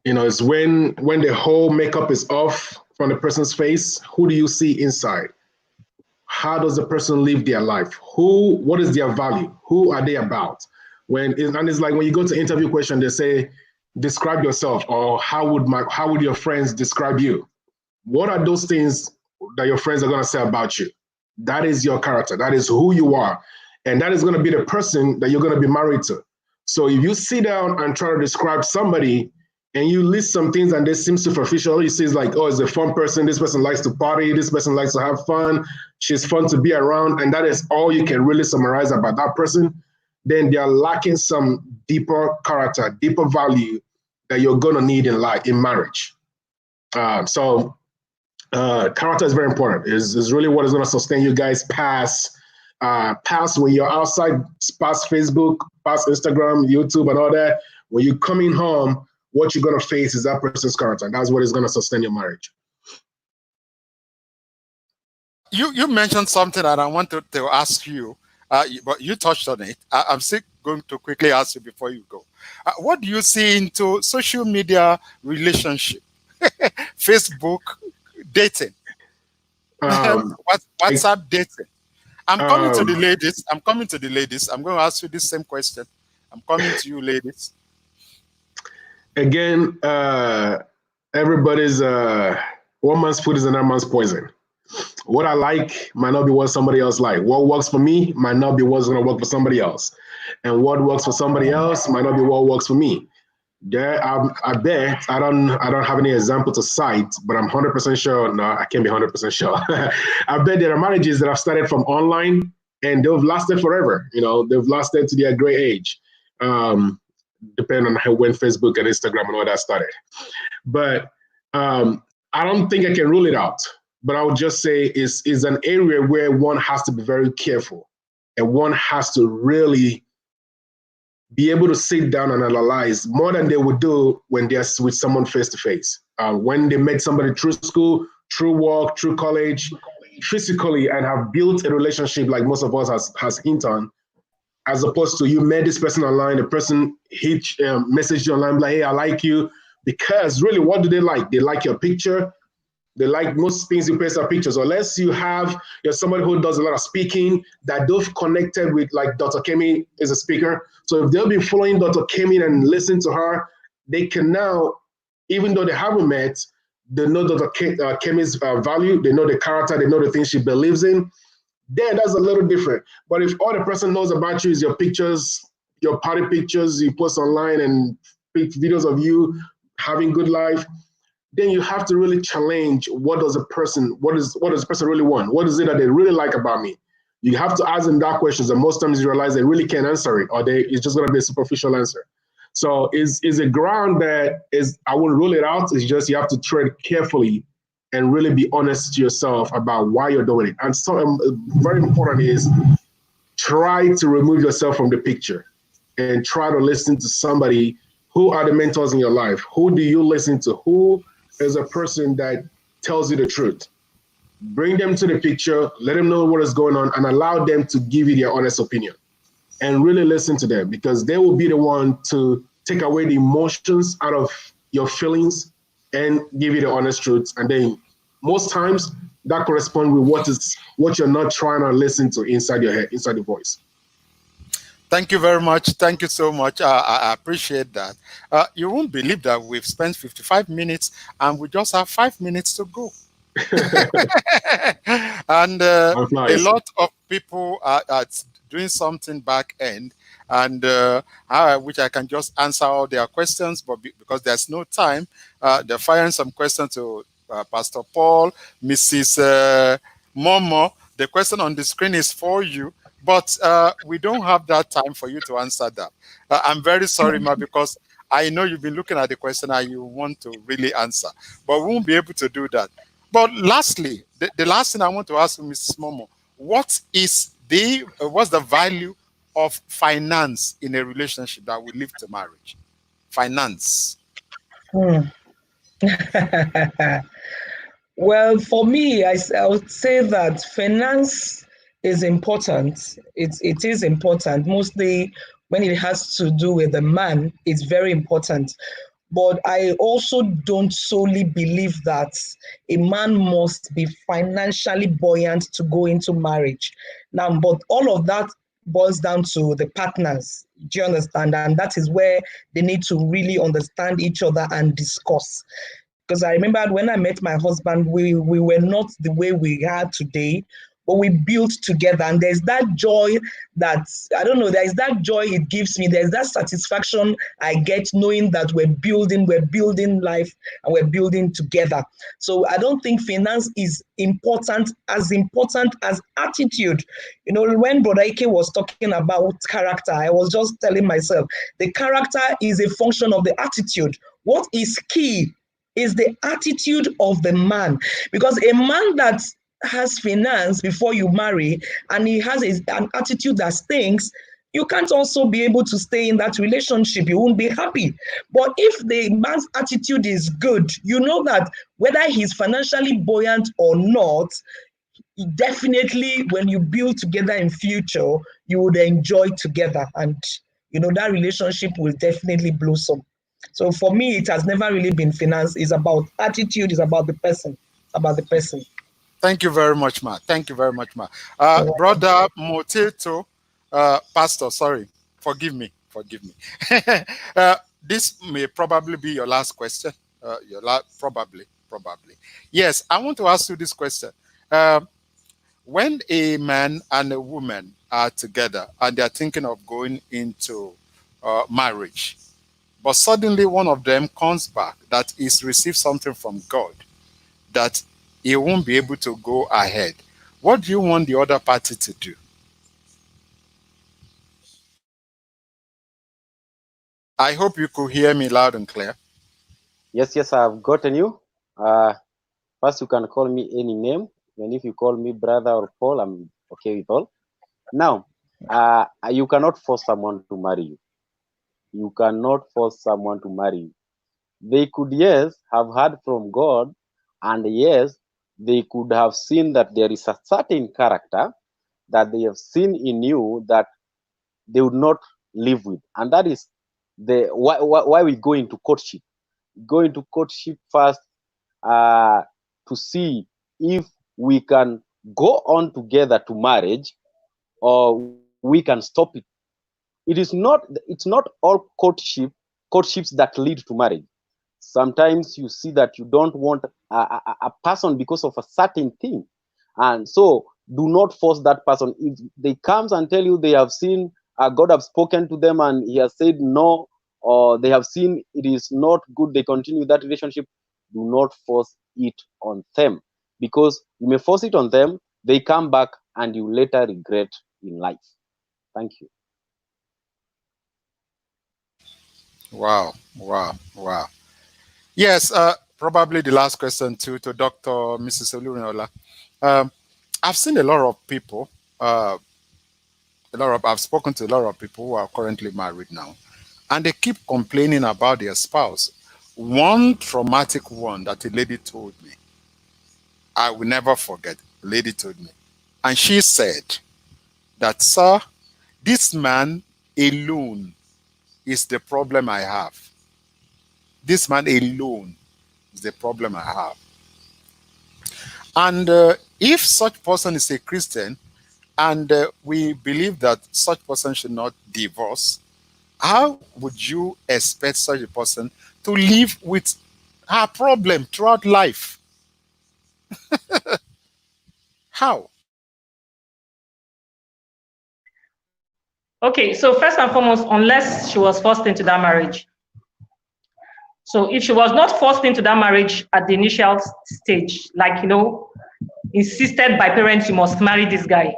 It's when the whole makeup is off from the person's face. Who do you see inside? How does the person live their life? What is their value? Who are they about? And it's like when you go to interview question, they say, describe yourself, or how would your friends describe you? What are those things that your friends are going to say about you? That is your character. That is who you are. And that is going to be the person that you're going to be married to. So if you sit down and try to describe somebody and you list some things and they seem superficial, you see it's like, oh, it's a fun person. This person likes to party. This person likes to have fun. She's fun to be around. And that is all you can really summarize about that person. Then they are lacking some deeper character, deeper value that you're going to need in life, in marriage. So character is very important. Is really what is going to sustain you guys past when you're outside, past Facebook, past Instagram, YouTube, and all that. When you're coming home, what you're going to face is that person's character. And that's what is going to sustain your marriage. You mentioned something that I wanted to ask you, but you touched on it. I'm still going to quickly ask you before you go. What do you see into social media relationship, Facebook dating, WhatsApp dating? I'm coming to the ladies. I'm going to ask you this same question. I'm coming to you, ladies. Again, everybody's one man's food is another man's poison. What I like might not be what somebody else like. What works for me might not be what's going to work for somebody else. And what works for somebody else might not be what works for me. I bet, I don't have any example to cite, but I'm 100% sure. No, I can't be 100% sure. I bet there are marriages that have started from online and they've lasted forever. They've lasted to their gray age, depending on when Facebook and Instagram and all that started. But I don't think I can rule it out. But I would just say is an area where one has to be very careful, and one has to really be able to sit down and analyze more than they would do when they're with someone face to face. When they met somebody through school, through work, through college, physically, and have built a relationship like most of us has hinted on, as opposed to you met this person online, the person messaged you online like, hey, I like you, because really, what do they like? They like your picture. They like most things you post are pictures, unless you're somebody who does a lot of speaking that they've connected with, like Dr. Kemi is a speaker. So if they'll be following Dr. Kemi and listen to her, they can now, even though they haven't met, they know Dr. Kemi's value, they know the character, they know the things she believes in, then that's a little different. But if all the person knows about you is your pictures, your party pictures you post online and videos of you having good life, then you have to really challenge what does the person really want? What is it that they really like about me? You have to ask them that questions, and most times you realize they really can't answer it, or it's just going to be a superficial answer. So is a ground that is, I wouldn't rule it out. It's just you have to tread carefully and really be honest to yourself about why you're doing it. And so very important is try to remove yourself from the picture and try to listen to somebody. Who are the mentors in your life? Who do you listen to? Who is a person that tells you the truth? Bring them to the picture, let them know what is going on, and allow them to give you their honest opinion. And really listen to them, because they will be the one to take away the emotions out of your feelings and give you the honest truth. And then most times that corresponds with what you're not trying to listen to inside your head, inside your voice. Thank you very much. Thank you so much. I appreciate that. You won't believe that we've spent 55 minutes and we just have 5 minutes to go. And a lot of people are doing something back end, and which I can just answer all their questions, but because there's no time, they're firing some questions to Pastor Paul, Mrs. Momo. The question on the screen is for you, but we don't have that time for you to answer that. I'm very sorry, Ma, because I know you've been looking at the question and you want to really answer, but we won't be able to do that. But lastly, the last thing I want to ask you, Mrs. Momo, what's the value of finance in a relationship that will lead to marriage? Finance. Well, for me, I would say that finance is important. It is important, mostly when it has to do with the man. It's very important. But I also don't solely believe that a man must be financially buoyant to go into marriage. Now, but all of that boils down to the partners. Do you understand? And that is where they need to really understand each other and discuss. Because I remember when I met my husband, we were not the way we are today, but we built together. And there's that joy that, I don't know, there's that joy it gives me. There's that satisfaction I get knowing that we're building life and we're building together. So I don't think finance is important as attitude. You know, when Brother Ike was talking about character, I was just telling myself, the character is a function of the attitude. What is key is the attitude of the man. Because a man that has finance before you marry and he has an attitude that stinks, you can't also be able to stay in that relationship. You won't be happy. But if the man's attitude is good, you know that whether he's financially buoyant or not, definitely when you build together in future, you would enjoy together, and you know that relationship will definitely blossom. So for me, it has never really been finance. It's about attitude. It's about the person. Thank you very much, Ma. Thank you very much, Ma. Brother Moteto, Pastor, sorry, forgive me. This may probably be your last question. Probably. Yes, I want to ask you this question. When a man and a woman are together and they're thinking of going into marriage, but suddenly one of them comes back that he's received something from God that he won't be able to go ahead, what do you want the other party to do? I hope you could hear me loud and clear. Yes, I've gotten you. First, you can call me any name. And if you call me brother or Paul, I'm okay with all. Now, you cannot force someone to marry you. You cannot force someone to marry you. They could, yes, have heard from God, and yes, they could have seen that there is a certain character that they have seen in you that they would not live with. And that is why we go into courtship. Go into courtship first to see if we can go on together to marriage or we can stop it. It's not all courtships that lead to marriage. sometimes you see that you don't want a person because of a certain thing. And so do not force that person. If they comes and tell you they have seen God have spoken to them and he has said no, or they have seen it is not good, they continue that relationship, do not force it on them, because you may force it on them, they come back and you later regret in life. Thank you. Wow, wow, wow. Yes, probably the last question to Dr. Mrs. Olurinola. I've seen a lot of people, I've spoken to a lot of people who are currently married now, and they keep complaining about their spouse. One traumatic one that a lady told me, I will never forget, a lady told me. And she said that, sir, this man alone is the problem I have. This man alone is the problem I have. And if such person is a Christian, and we believe that such person should not divorce, how would you expect such a person to live with her problem throughout life? How? Okay, so first and foremost, unless she was forced into that marriage. So if she was not forced into that marriage at the initial stage, like, you know, insisted by parents, you must marry this guy.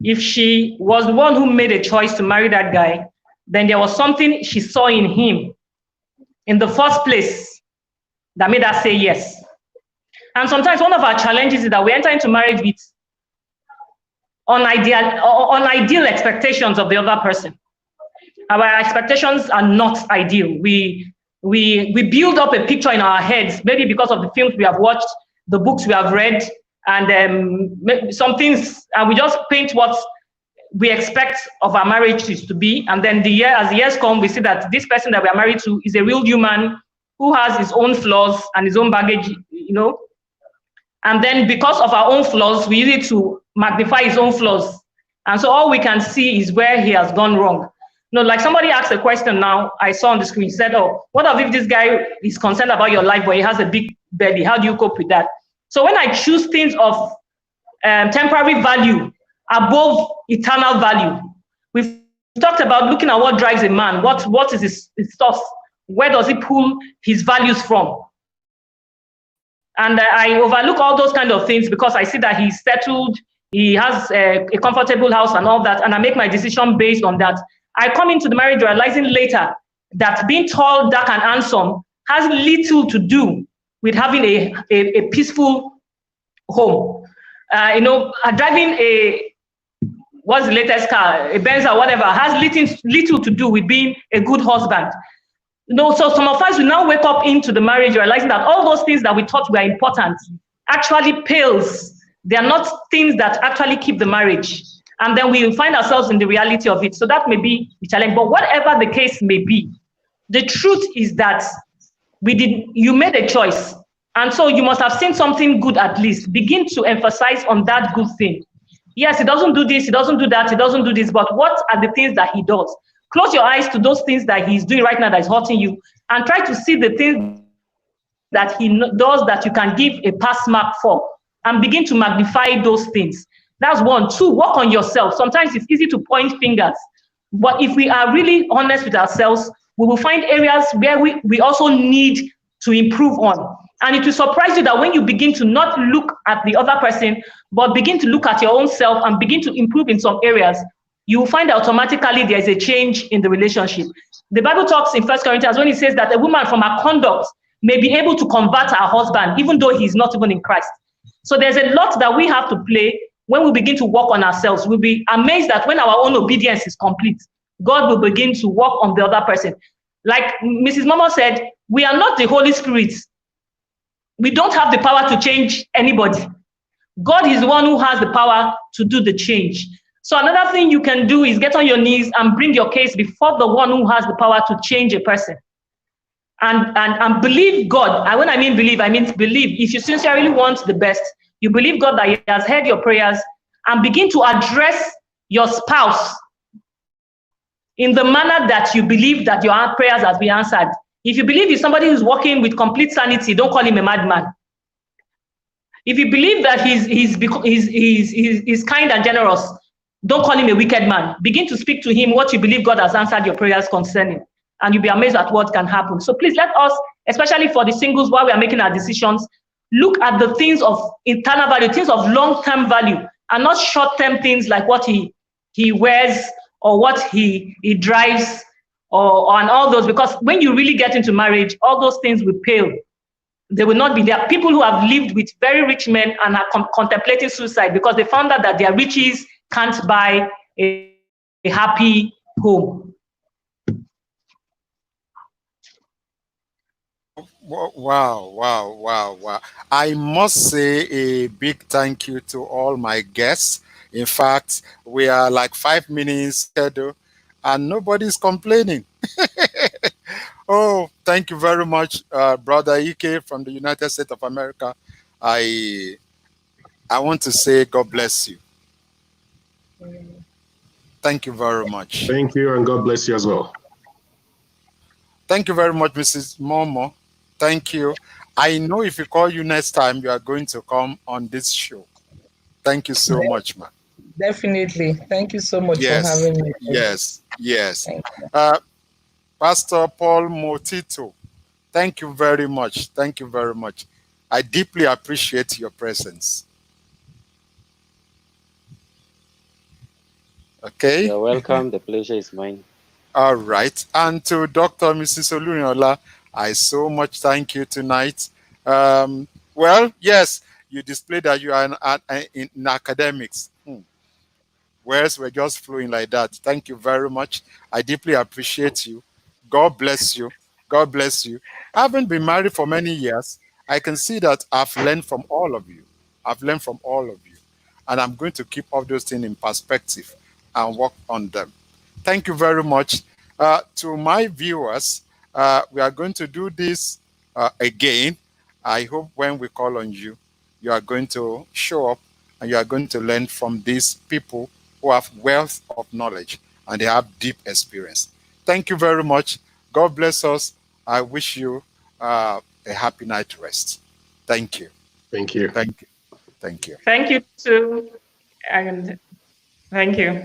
If she was the one who made a choice to marry that guy, then there was something she saw in him in the first place that made her say yes. And sometimes one of our challenges is that we enter into marriage with unideal expectations of the other person. Our expectations are not ideal. We build up a picture in our heads, maybe because of the films we have watched, the books we have read, and some things, and we just paint what we expect of our marriages to be. And then as the years come, we see that this person that we are married to is a real human who has his own flaws and his own baggage, you know. And then because of our own flaws, we use it to magnify his own flaws. And so all we can see is where he has gone wrong. You know, like somebody asked a question now, I saw on the screen, said, oh, what if this guy is concerned about your life, but he has a big belly? How do you cope with that? So when I choose things of temporary value above eternal value, we've talked about looking at what drives a man, what is his source, where does he pull his values from? And I overlook all those kind of things because I see that he's settled, he has a comfortable house and all that, and I make my decision based on that. I come into the marriage realizing later that being tall, dark, and handsome has little to do with having a peaceful home. You know, driving what's the latest car, a Benz or whatever, has little to do with being a good husband. You know, so some of us will now wake up into the marriage realizing that all those things that we thought were important actually pales. They are not things that actually keep the marriage. And then we find ourselves in the reality of it. So that may be the challenge. But whatever the case may be, the truth is that you made a choice. And so you must have seen something good at least. Begin to emphasize on that good thing. Yes, he doesn't do this, he doesnes do that, he doesn't do this, but what are the things that he does? Close your eyes to those things that he's doing right now that is hurting you, and try to see the things that he does that you can give a pass mark for, and begin to magnify those things. That's one. Two, work on yourself. Sometimes it's easy to point fingers, but if we are really honest with ourselves, we will find areas where we also need to improve on. And it will surprise you that when you begin to not look at the other person, but begin to look at your own self and begin to improve in some areas, you will find automatically there's a change in the relationship. The Bible talks in 1 Corinthians when it says that a woman from her conduct may be able to convert her husband, even though he's not even in Christ. So there's a lot that we have to play when we begin to work on ourselves. We'll be amazed that when our own obedience is complete, God will begin to work on the other person. Like Mrs. Momo said, we are not the Holy Spirit. We don't have the power to change anybody. God is the one who has the power to do the change. So another thing you can do is get on your knees and bring your case before the one who has the power to change a person. And believe God. And when I mean believe, I mean believe. If you sincerely want the best, you believe God that he has heard your prayers, and begin to address your spouse in the manner that you believe that your prayers has been answered. If you believe he's somebody who's walking with complete sanity, don't call him a madman. If you believe that he's kind and generous, don't call him a wicked man. Begin to speak to him what you believe God has answered your prayers concerning, and you'll be amazed at what can happen. So please let us, especially for the singles, while we are making our decisions, look at the things of internal value, things of long-term value, and not short-term things like what he wears or what he drives or and all those. Because when you really get into marriage, all those things will pale. They will not be there. People who have lived with very rich men and are contemplating suicide because they found out that their riches can't buy a happy home. Wow. I must say a big thank you to all my guests. In fact, we are like 5 minutes schedule and nobody's complaining. Oh, thank you very much, Brother Ike from the United States of America. I want to say God bless you. Thank you very much. Thank you, and God bless you as well. Thank you very much, Mrs. Momo. Thank you. I know if you call you next time, you are going to come on this show. Thank you so much, man. Definitely. Thank you so much for having me. Yes. Pastor Paul Motito, thank you very much. Thank you very much. I deeply appreciate your presence. Okay. You're welcome. The pleasure is mine. All right. And to Dr. Mrs. Olurinola, I so much thank you tonight. Well, yes, you displayed that you are in academics. Words were just flowing like that. Thank you very much. I deeply appreciate you. God bless you. God bless you. I haven't been married for many years. I can see that I've learned from all of you. I've learned from all of you. And I'm going to keep all those things in perspective and work on them. Thank you very much. To my viewers, we are going to do this again. I hope when we call on you, you are going to show up and you are going to learn from these people who have wealth of knowledge and they have deep experience. Thank you very much. God bless us. I wish you a happy night rest. Thank you. Thank you. Thank you. Thank you. Thank you too. And thank you.